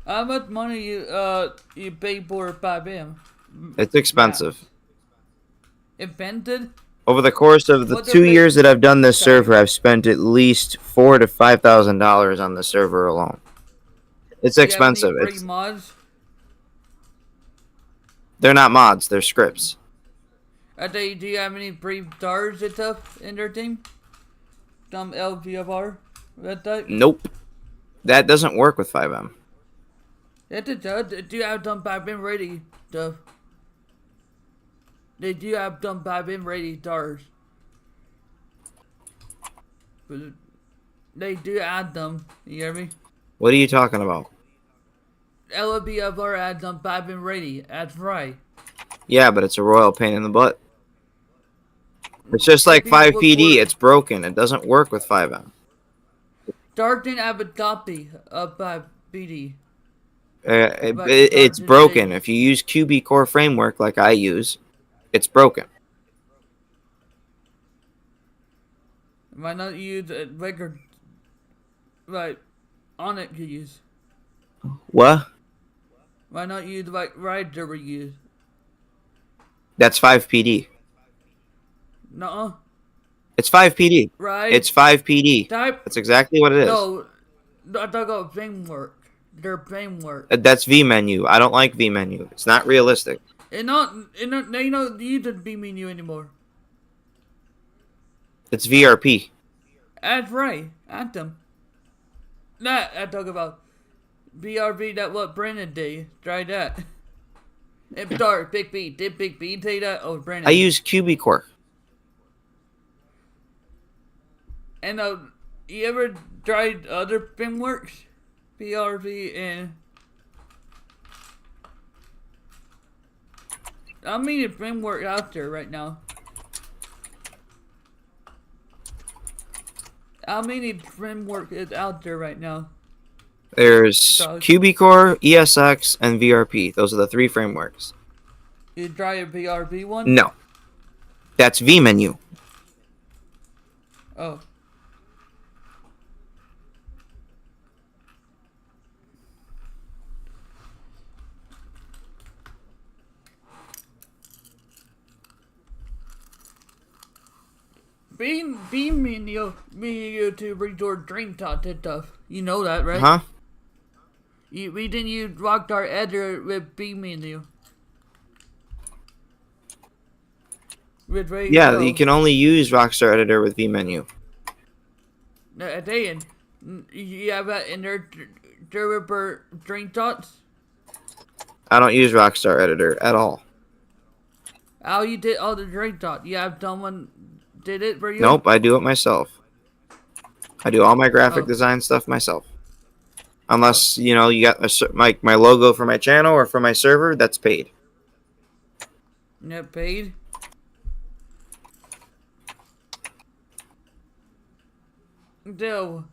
How much money you pay for 5M? It's expensive. Invented? Over the course of the What 2 they're years that I've done this Sorry. server, I've spent at least $4,000 to $5,000 on the server alone. It's expensive. Do you have any free mods? They're not mods, they're scripts. Do you have any free stars and stuff in their team? Some LVFR? That type? Nope. That doesn't work with 5M. Yes, it does. Do you have some 5M ready stuff? They do have some 5M ready stars. They do add them. You hear me? What are you talking about? LVFR adds some 5M ready. That's right. Yeah, but it's a royal pain in the butt. It's just like 5PD. It's broken. It doesn't work with 5M. Stars didn't have a copy of 5PD. It's broken. If you use QB Core Framework like I use, it's broken. Why not use a record like on it to use? What? Why not use like rider we use? That's 5PD. Nuh-uh. It's 5PD. Right? It's 5PD. Type? That's exactly what it is. No, I talk about framework. Their framework. That's vMenu. I don't like vMenu. It's not realistic. They don't use the B menu anymore. It's VRP. That's right. Anthem. That I talk about. BRB, that what Brandon did. Try that. And sorry, Big B. Did Big B say that? Oh, Brandon. I use QB Core. And you ever tried other frameworks? BRB and how many framework out there right now? How many framework is out there right now? There's QB Core, ESX, and VRP. Those are the 3 frameworks. You try a BRB one? No. That's vMenu. Oh. Being me and you to resort dream thoughts and stuff. You know that, right? Huh? We didn't use Rockstar Editor with Beam and you. With Yeah, you can only use Rockstar Editor with vMenu. Dan, you have that in there for dream thoughts? I don't use Rockstar Editor at all. How you did all the dream thoughts? You have someone did it for you? Nope, I do it myself. I do all my graphic design stuff myself. Unless, you know, you got my logo for my channel or for my server, that's paid. Not paid? No.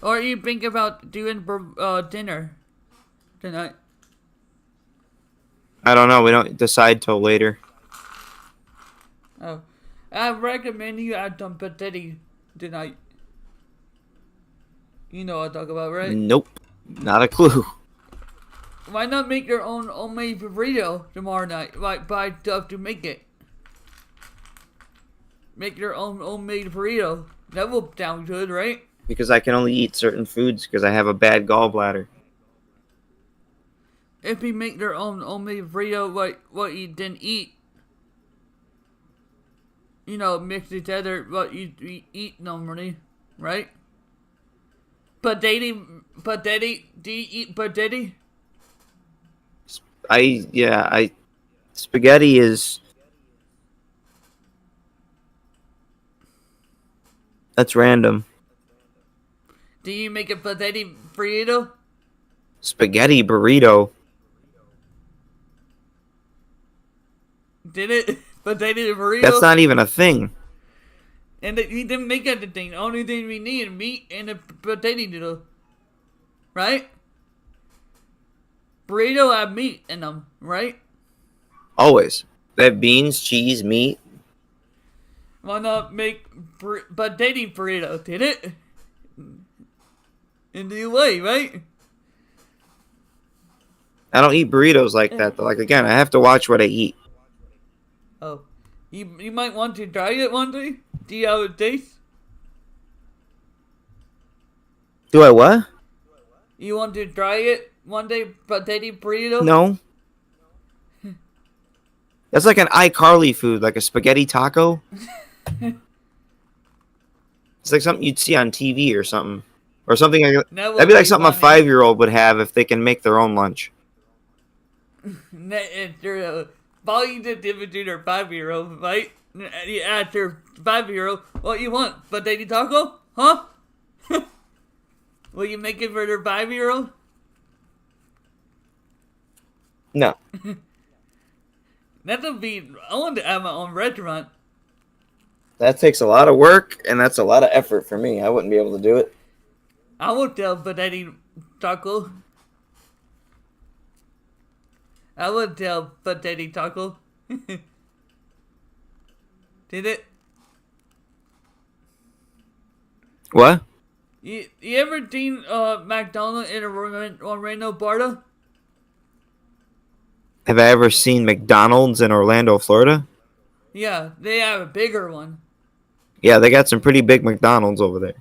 Or you think about doing dinner tonight? I don't know. We don't decide till later. Oh. I recommend you add some potato tonight. You know what I talk about, right? Nope. Not a clue. Why not make your own homemade burrito tomorrow night? Like, buy stuff to make it. Make your own homemade burrito. That will sound good, right? Because I can only eat certain foods because I have a bad gallbladder. If you make your own homemade burrito, what you didn't eat, you know, mix together what you eat normally, right? Potato, do you eat potato? Spaghetti is... That's random. Do you make a potato burrito? Spaghetti burrito. Did it? potato burrito. That's not even a thing. And he didn't make that the thing. The only thing we need is meat and a potato noodle. Right? Burrito have meat in them, right? Always. They have beans, cheese, meat. Why not make potato burrito? Did it? In the way, right? I don't eat burritos like that. Though. Like, again, I have to watch what I eat. Oh. You might want to try it one day? See how it tastes? Do I what? You want to try it one day, potato burrito? No. That's like an iCarly food, like a spaghetti taco. It's like something you'd see on TV or something. Or something like that. That'd be like something a 5-year-old would have if they can make their own lunch. Probably the difference between their 5-year-old, right? After 5-year-old, what you want? Potato taco? Huh? Will you make it for their 5-year-old? No. That would be. I want to have my own restaurant. That takes a lot of work, and that's a lot of effort for me. I wouldn't be able to do it. I would tell potato taco. I would tell potato taco. Did it? What? You ever seen McDonald's in a Orlando, Florida? Have I ever seen McDonald's in Orlando, Florida? Yeah, they have a bigger one. Yeah, they got some pretty big McDonald's over there.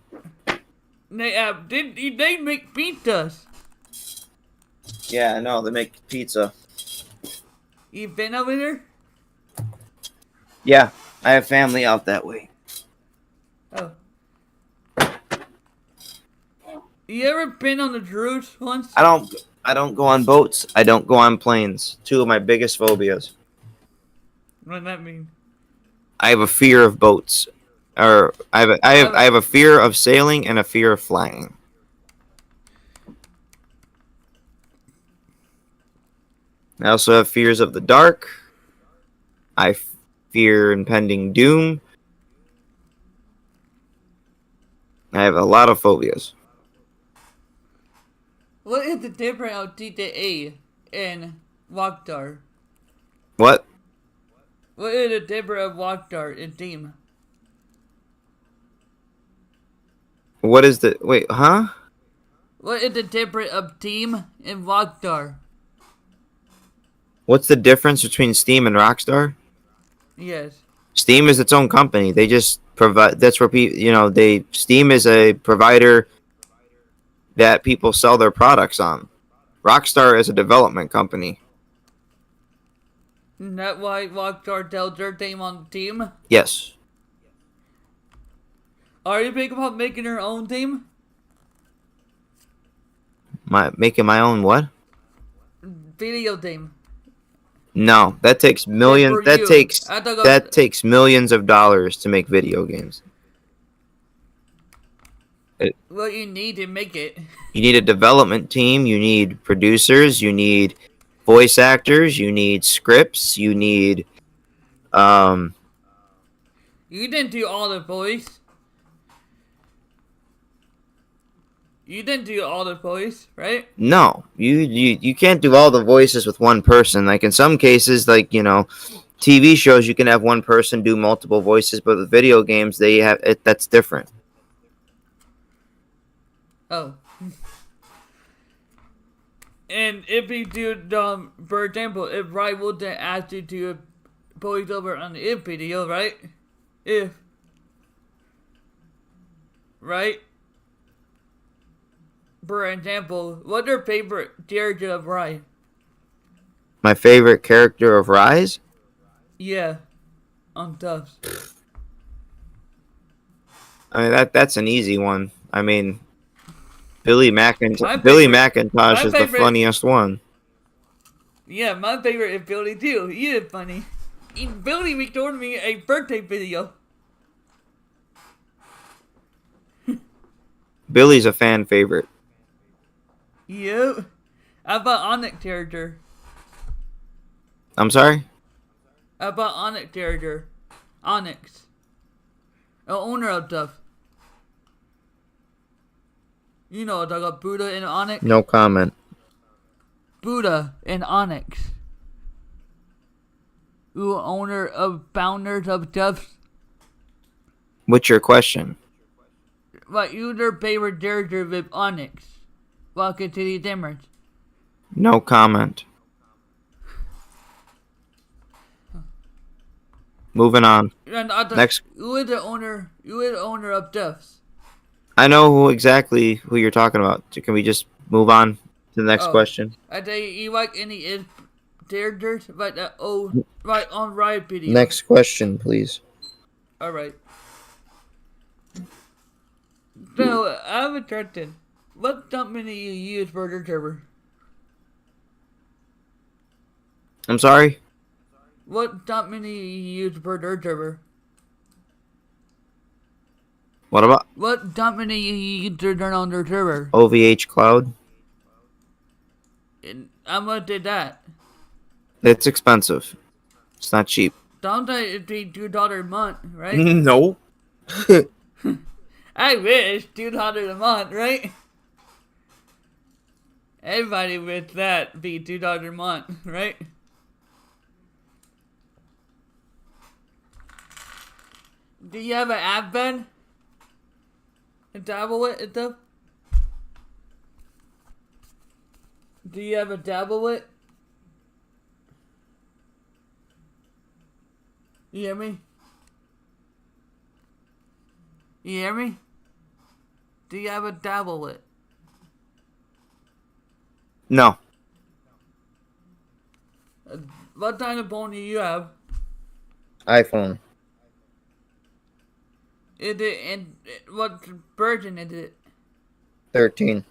They have. They make pizzas. Yeah, I know. They make pizza. You been over there? Yeah, I have family out that way. Oh. You ever been on the cruise once? I don't go on boats. I don't go on planes. Two of my biggest phobias. What does that mean? I have a fear of boats. Or I have a fear of sailing and a fear of flying. I also have fears of the dark. I fear impending doom. I have a lot of phobias. What is the difference of GTA and Rockstar? What? What is the difference of Rockstar and Team? What is the... Wait, huh? What is the difference of Team and Rockstar? What's the difference between Steam and Rockstar? Yes. Steam is its own company. They just provide... That's where people... You know, Steam is a provider that people sell their products on. Rockstar is a development company. Isn't that why Rockstar tells their team on the team? Yes. Are you thinking about making your own team? Making my own what? Video team. No, that takes millions. That takes millions of dollars to make video games. Well, you need to make it. You need a development team. You need producers. You need voice actors. You need scripts. You need. You didn't do all the voice. You didn't do all the voice, right? No, you can't do all the voices with one person. Like in some cases, like TV shows, you can have one person do multiple voices, but with video games, they have it. That's different. Oh. And if you do, for example, if Ryan would ask you to voice over on the video, right? Right? For example, what's your favorite character of Ryan? My favorite character of Rise? Yeah. On Tufts. I mean that's an easy one. I mean Billy McIntosh is the funniest one. Yeah, my favorite is Billy too. He is funny. Billy recorded me a birthday video. Billy's a fan favorite. Yep. How about Onyx character? I'm sorry? About Onyx character. Onyx. The owner of stuff. You know what I got, Buddha and Onyx? No comment. Buddha and Onyx. Who owner of founders of stuff. What's your question? What user favorite character with Onyx? Welcome to the difference. No comment. Moving on. Next. Who is the owner? Who is the owner of Duffs? I know exactly who you're talking about. Can we just move on to the next question? I tell you like any characters like that old right on Riot video. Next question, please. All right. So I have a question. What company you use for your server? I'm sorry? What company you use for your server? What about What company you use to turn on their server? OVH Cloud? And how much is that? It's expensive. It's not cheap. Don't it be $2 a month, right? No. I wish $2 a month, right? Everybody wish that be $2 a month, right? Do you have an app bed? A tablet and stuff? Do you have a tablet? You hear me? You hear me? Do you have a tablet? No. What kind of phone do you have? iPhone. Is it and what version is it? 13.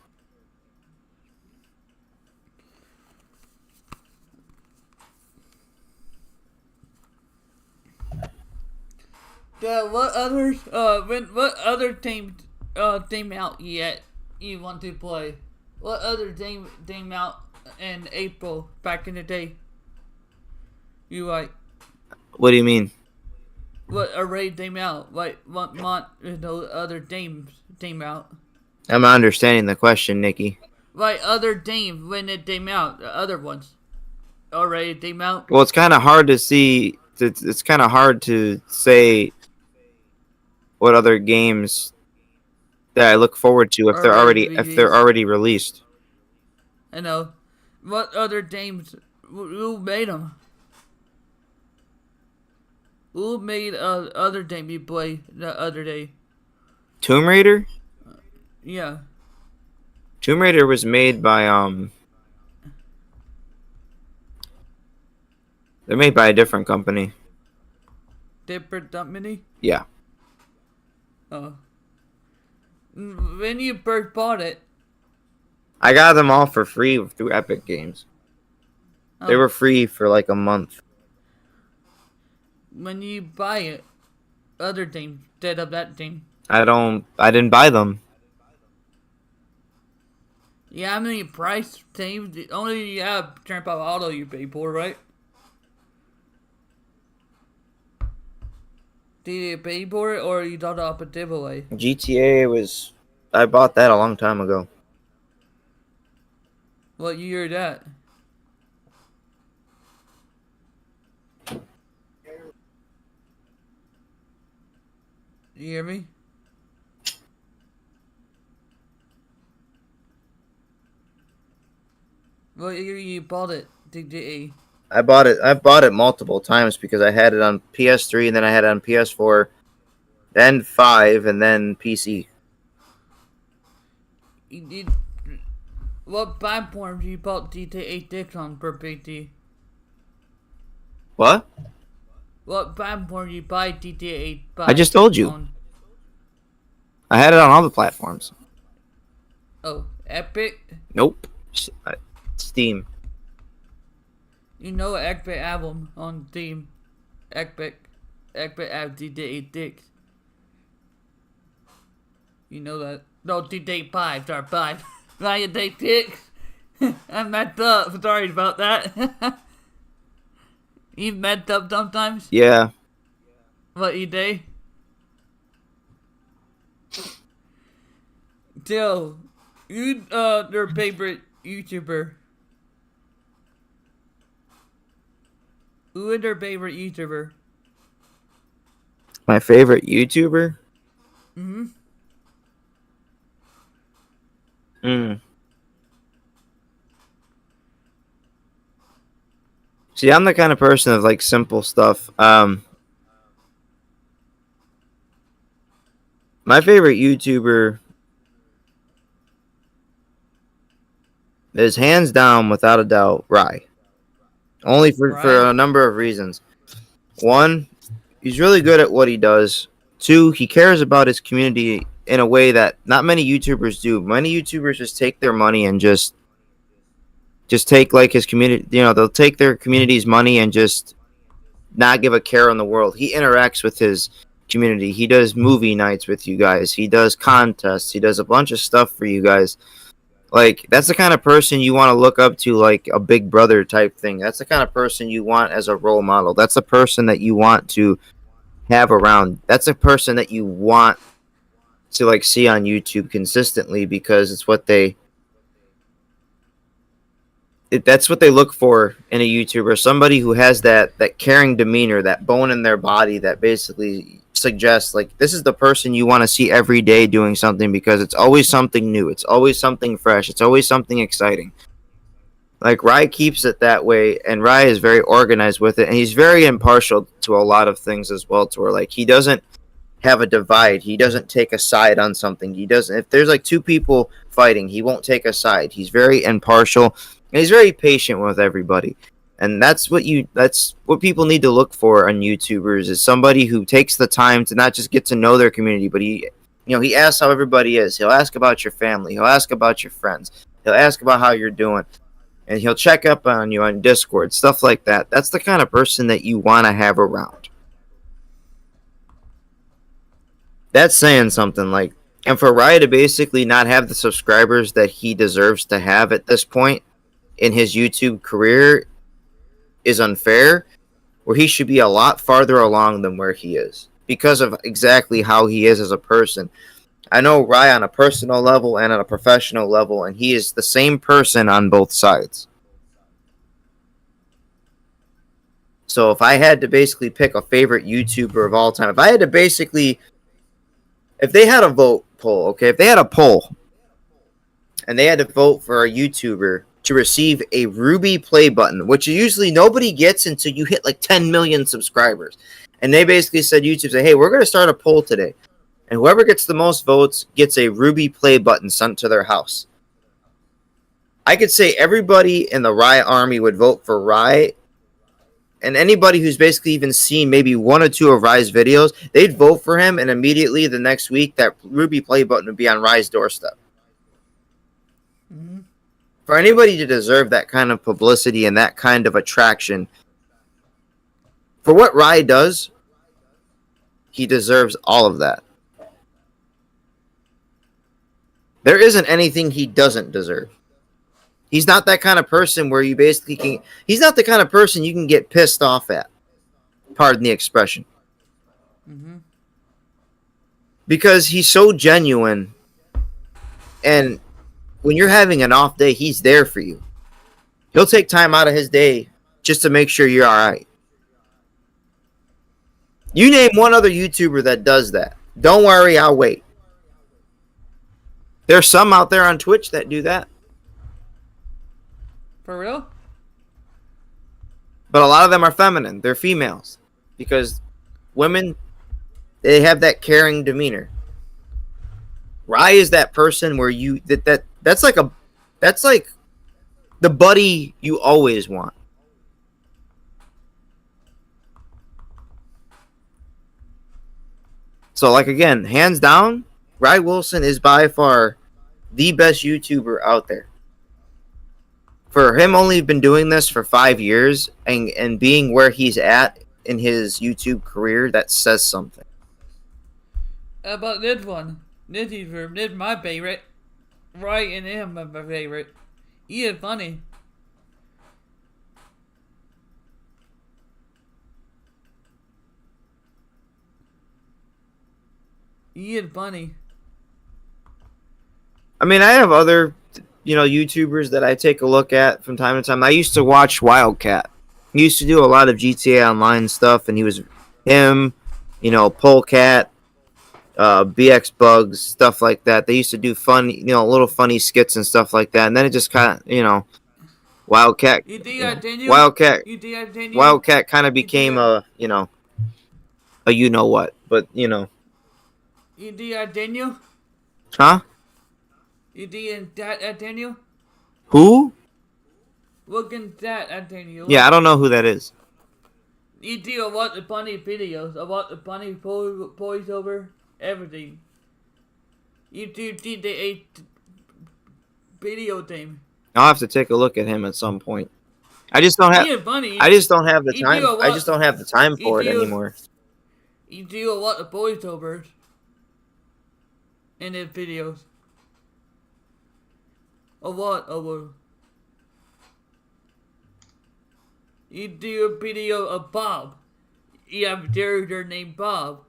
What others? What other team out yet you want to play? What other team out in April back in the day? You like? What do you mean? What array team out? Like what month is no other team out? I'm not understanding the question, Nikki. Like other teams when it team out, the other ones already team out. Well, it's kind of hard to see. It's kind of hard to say what other games that I look forward to if they're already released. I know. What other games? Who made them? Who made other game you play the other day? Tomb Raider? Yeah. Tomb Raider was made by they're made by a different company. Different company? Yeah. Oh. When you first bought it? I got them all for free through Epic Games. Oh. They were free for like a month. When you buy it, other team instead of that team. I didn't buy them. Yeah, how many price teams? Only you have Turnip Auto you pay for, right? Did you pay for it or you thought up a giveaway? GTA I bought that a long time ago. What year is that? You hear me? What year you bought it, GTA? I bought it multiple times because I had it on PS3 and then I had it on PS4, then 5 and then PC. What platform you bought GTA 6 on for PC? What? What platform you buy GTA 5 I just told you. On? I had it on all the platforms. Oh, Epic? Nope. Steam. You know Epic album on Steam. Epic have GTA 6. You know that. No, GTA 5, sorry, 5. GTA 6. I messed up. Sorry about that. You met up sometimes? Yeah. What you do? Jill, you their favorite YouTuber. Who is their favorite YouTuber? My favorite YouTuber? Mm-hmm. Mm. See, I'm the kind of person of like simple stuff. My favorite YouTuber is hands down, without a doubt, Rye. Only for Right? a number of reasons. One, he's really good at what he does. Two, he cares about his community in a way that not many YouTubers do. Many YouTubers just take their money and just take like his community. You know, they'll take their community's money and just not give a care in the world. He interacts with his community. He does movie nights with you guys. He does contests. He does a bunch of stuff for you guys. Like that's the kind of person you want to look up to, like a big brother type thing. That's the kind of person you want as a role model. That's the person that you want to have around. That's a person that you want to like see on YouTube consistently because it's what that's what they look for in a YouTuber. Somebody who has that caring demeanor, that bone in their body that basically suggests like this is the person you want to see every day doing something because it's always something new. It's always something fresh. It's always something exciting. Like Rye keeps it that way, and Rye is very organized with it, and he's very impartial to a lot of things as well. To where like he doesn't have a divide. He doesn't take a side on something. He doesn't. If there's like two people fighting, he won't take a side. He's very impartial and he's very patient with everybody. And that's what people need to look for on YouTubers is somebody who takes the time to not just get to know their community, but he asks how everybody is. He'll ask about your family. He'll ask about your friends. He'll ask about how you're doing. And he'll check up on you on Discord, stuff like that. That's the kind of person that you want to have around. That's saying something like, and for Ryan to basically not have the subscribers that he deserves to have at this point in his YouTube career is unfair, where he should be a lot farther along than where he is because of exactly how he is as a person. I know Ryan on a personal level and on a professional level, and he is the same person on both sides. So if I had to basically pick a favorite YouTuber of all time, if they had a vote poll, okay, if they had a poll and they had to vote for a YouTuber to receive a Ruby play button, which usually nobody gets until you hit like 10 million subscribers. And they basically said, YouTube said, hey, we're going to start a poll today. And whoever gets the most votes gets a Ruby play button sent to their house. I could say everybody in the Riot Army would vote for Riot. And anybody who's basically even seen maybe one or two of Rye's videos, they'd vote for him, and immediately the next week, that Ruby play button would be on Rye's doorstep. Mm-hmm. For anybody to deserve that kind of publicity and that kind of attraction, for what Rye does, he deserves all of that. There isn't anything he doesn't deserve. He's not that kind of person where you basically can... He's not the kind of person you can get pissed off at. Pardon the expression. Mm-hmm. Because he's so genuine. And when you're having an off day, he's there for you. He'll take time out of his day just to make sure you're alright. You name one other YouTuber that does that. Don't worry, I'll wait. There's some out there on Twitch that do that. For real? But a lot of them are feminine. They're females. Because women, they have that caring demeanor. Rye is that person where you that's like the buddy you always want. So like again, hands down, Rye Wilson is by far the best YouTuber out there. For him only been doing this for 5 years and being where he's at in his YouTube career, that says something. How about this one? This is my favorite. Right and him are my favorite. He is funny. He is funny. I mean, I have other, YouTubers that I take a look at from time to time. I used to watch Wildcat. He used to do a lot of GTA Online stuff, and he was him, Polecat, BX Bugs, stuff like that. They used to do fun, little funny skits and stuff like that. And then it just kind of, Wildcat, You do that, Daniel? Wildcat, You do that, Daniel? Wildcat kind of You do became that? a you know what, but You do that, Daniel? huh? You do that, Daniel? Who? Look at that, Daniel. Yeah, I don't know who that is. You do a lot of funny videos, a lot of funny voiceover, everything. You do a video thing. I'll have to take a look at him at some point. I just don't have. He is funny. I just don't have the You do time. a I lot. just don't have the time You for it do. anymore. You do a lot of voiceovers in his videos. A lot of them. You do a video of Bob. You have a character named Bob.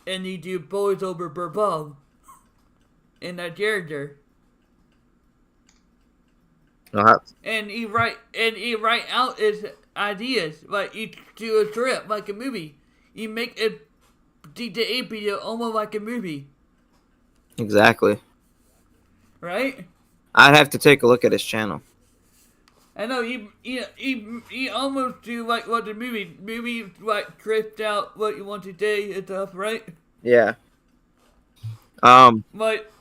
And you do voiceover for Bob. In that character. And he write out his ideas. Like you do a trip like a movie. You make a GTA video almost like a movie. Exactly. Right? I'd have to take a look at his channel. I know you almost do like what the movie like tripped out what you want to do and stuff, right? Yeah. Like,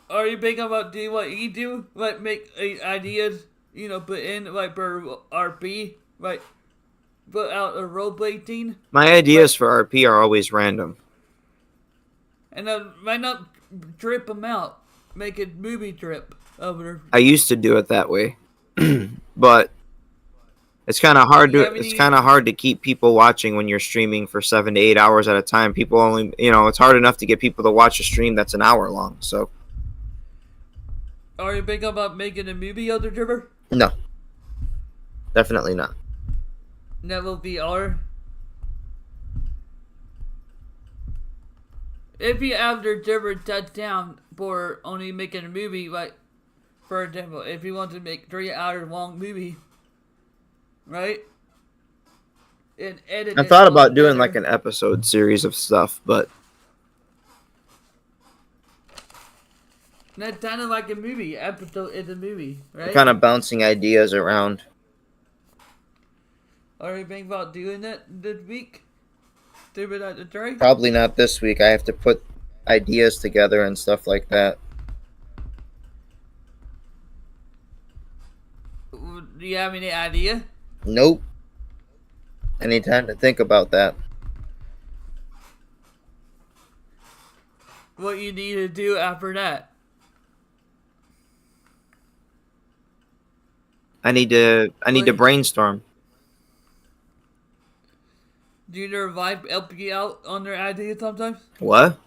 are you thinking about doing what you do? Like make ideas, put in like for RP, like put out a roleplay team. My ideas for RP are always random. And why not trip them out? Make a movie trip over. I used to do it that way, but it's kind of hard to keep people watching when you're streaming for 7 to 8 hours at a time. People only, it's hard enough to get people to watch a stream that's an hour long. So, are you thinking about making a movie of the Tripper? No, definitely not. That will be our. If you have the Tripper touchdown for only making a movie, like, for example, if you want to make 3 hour long movie, right? And edit. I thought about doing like an episode series of stuff, but that's kind of like a movie. Episode is a movie, right? kind of bouncing ideas around. Are you thinking about doing that this week? Stupid at the try? Probably not this week. I have to put ideas together and stuff like that. Do you have any idea? Nope. I need time to think about that. What you need to do after that? I need to brainstorm. Do your wife help you out on their ideas sometimes? What?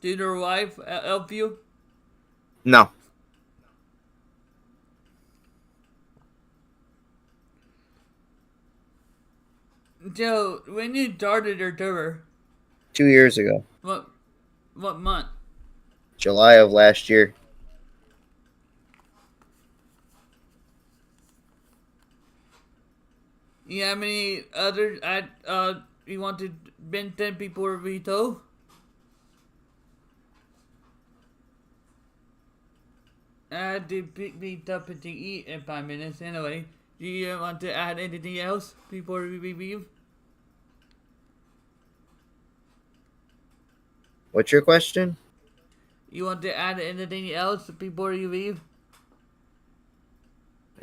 Do your wife help you? No. Joe, when you started your tour? 2 years ago. What month? July of last year. You have any other you want to been 10 people veto? I had to pick me up to eat in 5 minutes anyway. Do you want to add anything else before we leave? What's your question? You want to add anything else before you leave?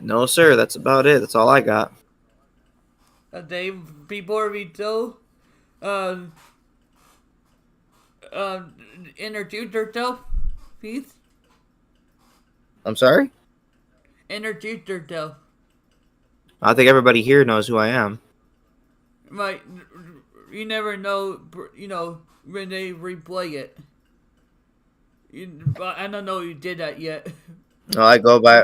No, sir. That's about it. That's all I got. Dave, before we go, introduce yourself, please. I'm sorry? Introduce yourself. I think everybody here knows who I am. Right, you never know, when they replay it. I don't know you did that yet. No, I go by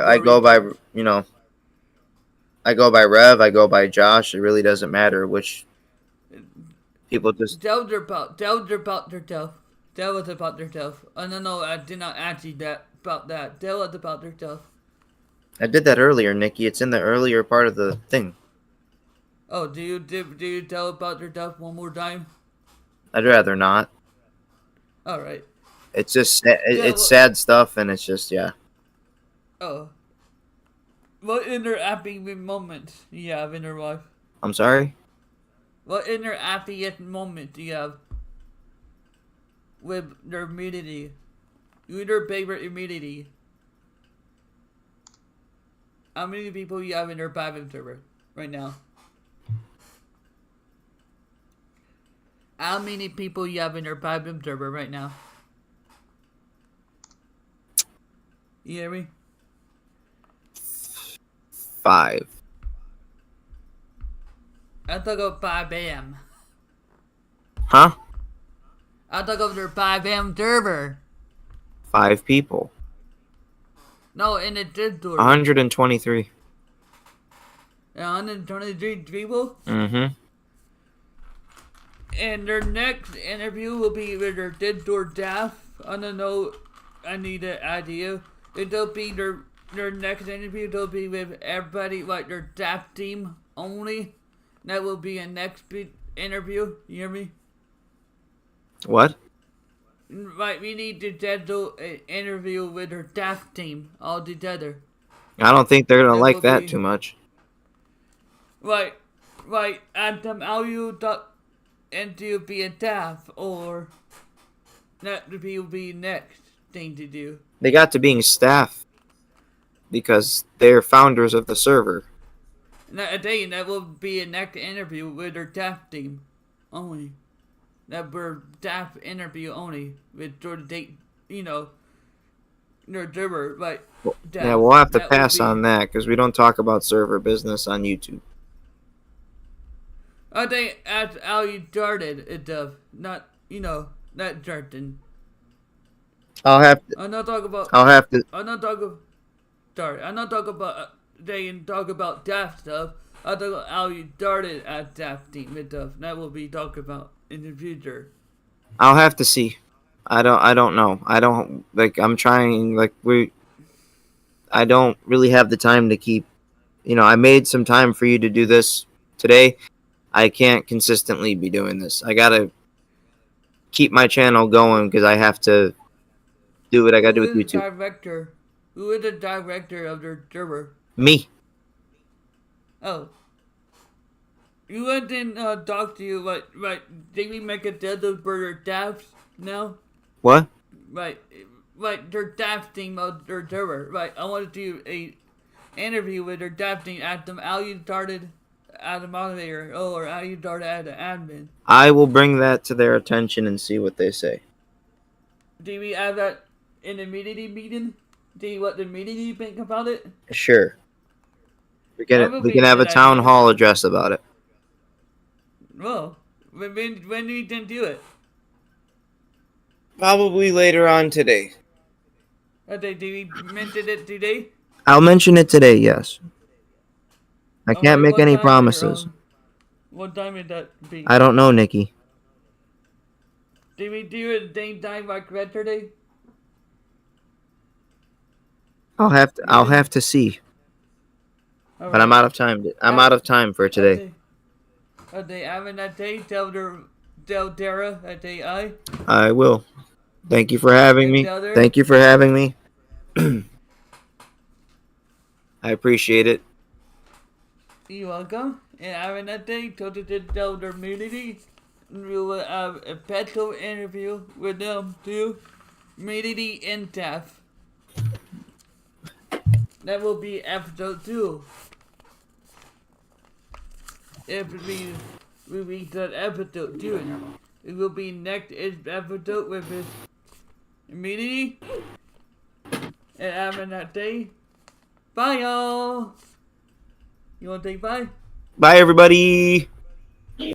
Rev, I go by Josh. It really doesn't matter which People just Tell was about their self. Tell was about their self. No, I did not ask you that about that. Tell was about their self. I did that earlier, Nikki. It's in the earlier part of the thing. Oh, do you tell about their self one more time? I'd rather not. All right. It's just Yeah. it's sad stuff, and it's just yeah. Oh. What interacting moments do you have in your life? I'm sorry. What interacting moment do you have with their immunity? Your favorite immunity? How many people you have in your private server right now? How many people you have in your private server right now? You hear me? 5. I talk about 5 a.m. Huh? I talk about their 5 a.m. server. 5 people. No, in the Discord. 123. 123 people? Mm-hmm. And their next interview will be with their Discord staff. I don't know. I need an idea. It'll be their next interview. They'll be with everybody, like their staff team only. That will be a next interview. You hear me? What? Right, we need to schedule an interview with her staff team all together. I don't think they're gonna That like will that be- too much. Right, and how you talk into be a staff, or that will be next thing to do. They got to being staff because they're founders of the server. That will be a next interview with her staff team only. That were staff interview only with sort of date, their server, right? Yeah, we'll have to That will pass be- on that because we don't talk about server business on YouTube. I think that's how you started it, not not Jarton. I'll have to. I'm not talking about. I'll have to. I'm not talking. Sorry, I'm not talking about. They can talk about daft stuff. I talk about how you started at daft team and stuff. That will be talked about in the future. I'll have to see. I don't know. I don't like. I'm trying. Like we. I don't really have the time to keep. I made some time for you to do this today. I can't consistently be doing this. I gotta keep my channel going because I have to do what I gotta do with Who is the YouTube. director? Who is the director of their server? Me. Oh. You went and talk to you, right? Did we make a deal for their staffs now? What? Right, their staff team of their server. Right, I want to do a interview with their staff team. Ask them how you started as a moderator, or how you started as an admin. I will bring that to their attention and see what they say. Do we have that in the community meeting? See what the community think about it? Sure. We That would we be can a have a good town idea. hall address about it. Well, when we can do it? Probably later on today. Okay, do we mention it today? I'll mention it today, yes. I Okay, can't make what any time promises. What time would that be? I don't know, Nikki. Did we do it at the same time like yesterday? I'll have to see. But I'm out of time. I'm out of time for today. Are they having that day? Tell Dara that they I will. Thank you for having me. Tell her. Thank you for having me. I appreciate it. You're welcome. And having that day, tell their community. We will have a special interview with them too. Community in staff. That will be episode 2. If we reach that episode 2, it will be next episode with his community. And having that day. Bye, y'all. You want to say bye? Bye, everybody.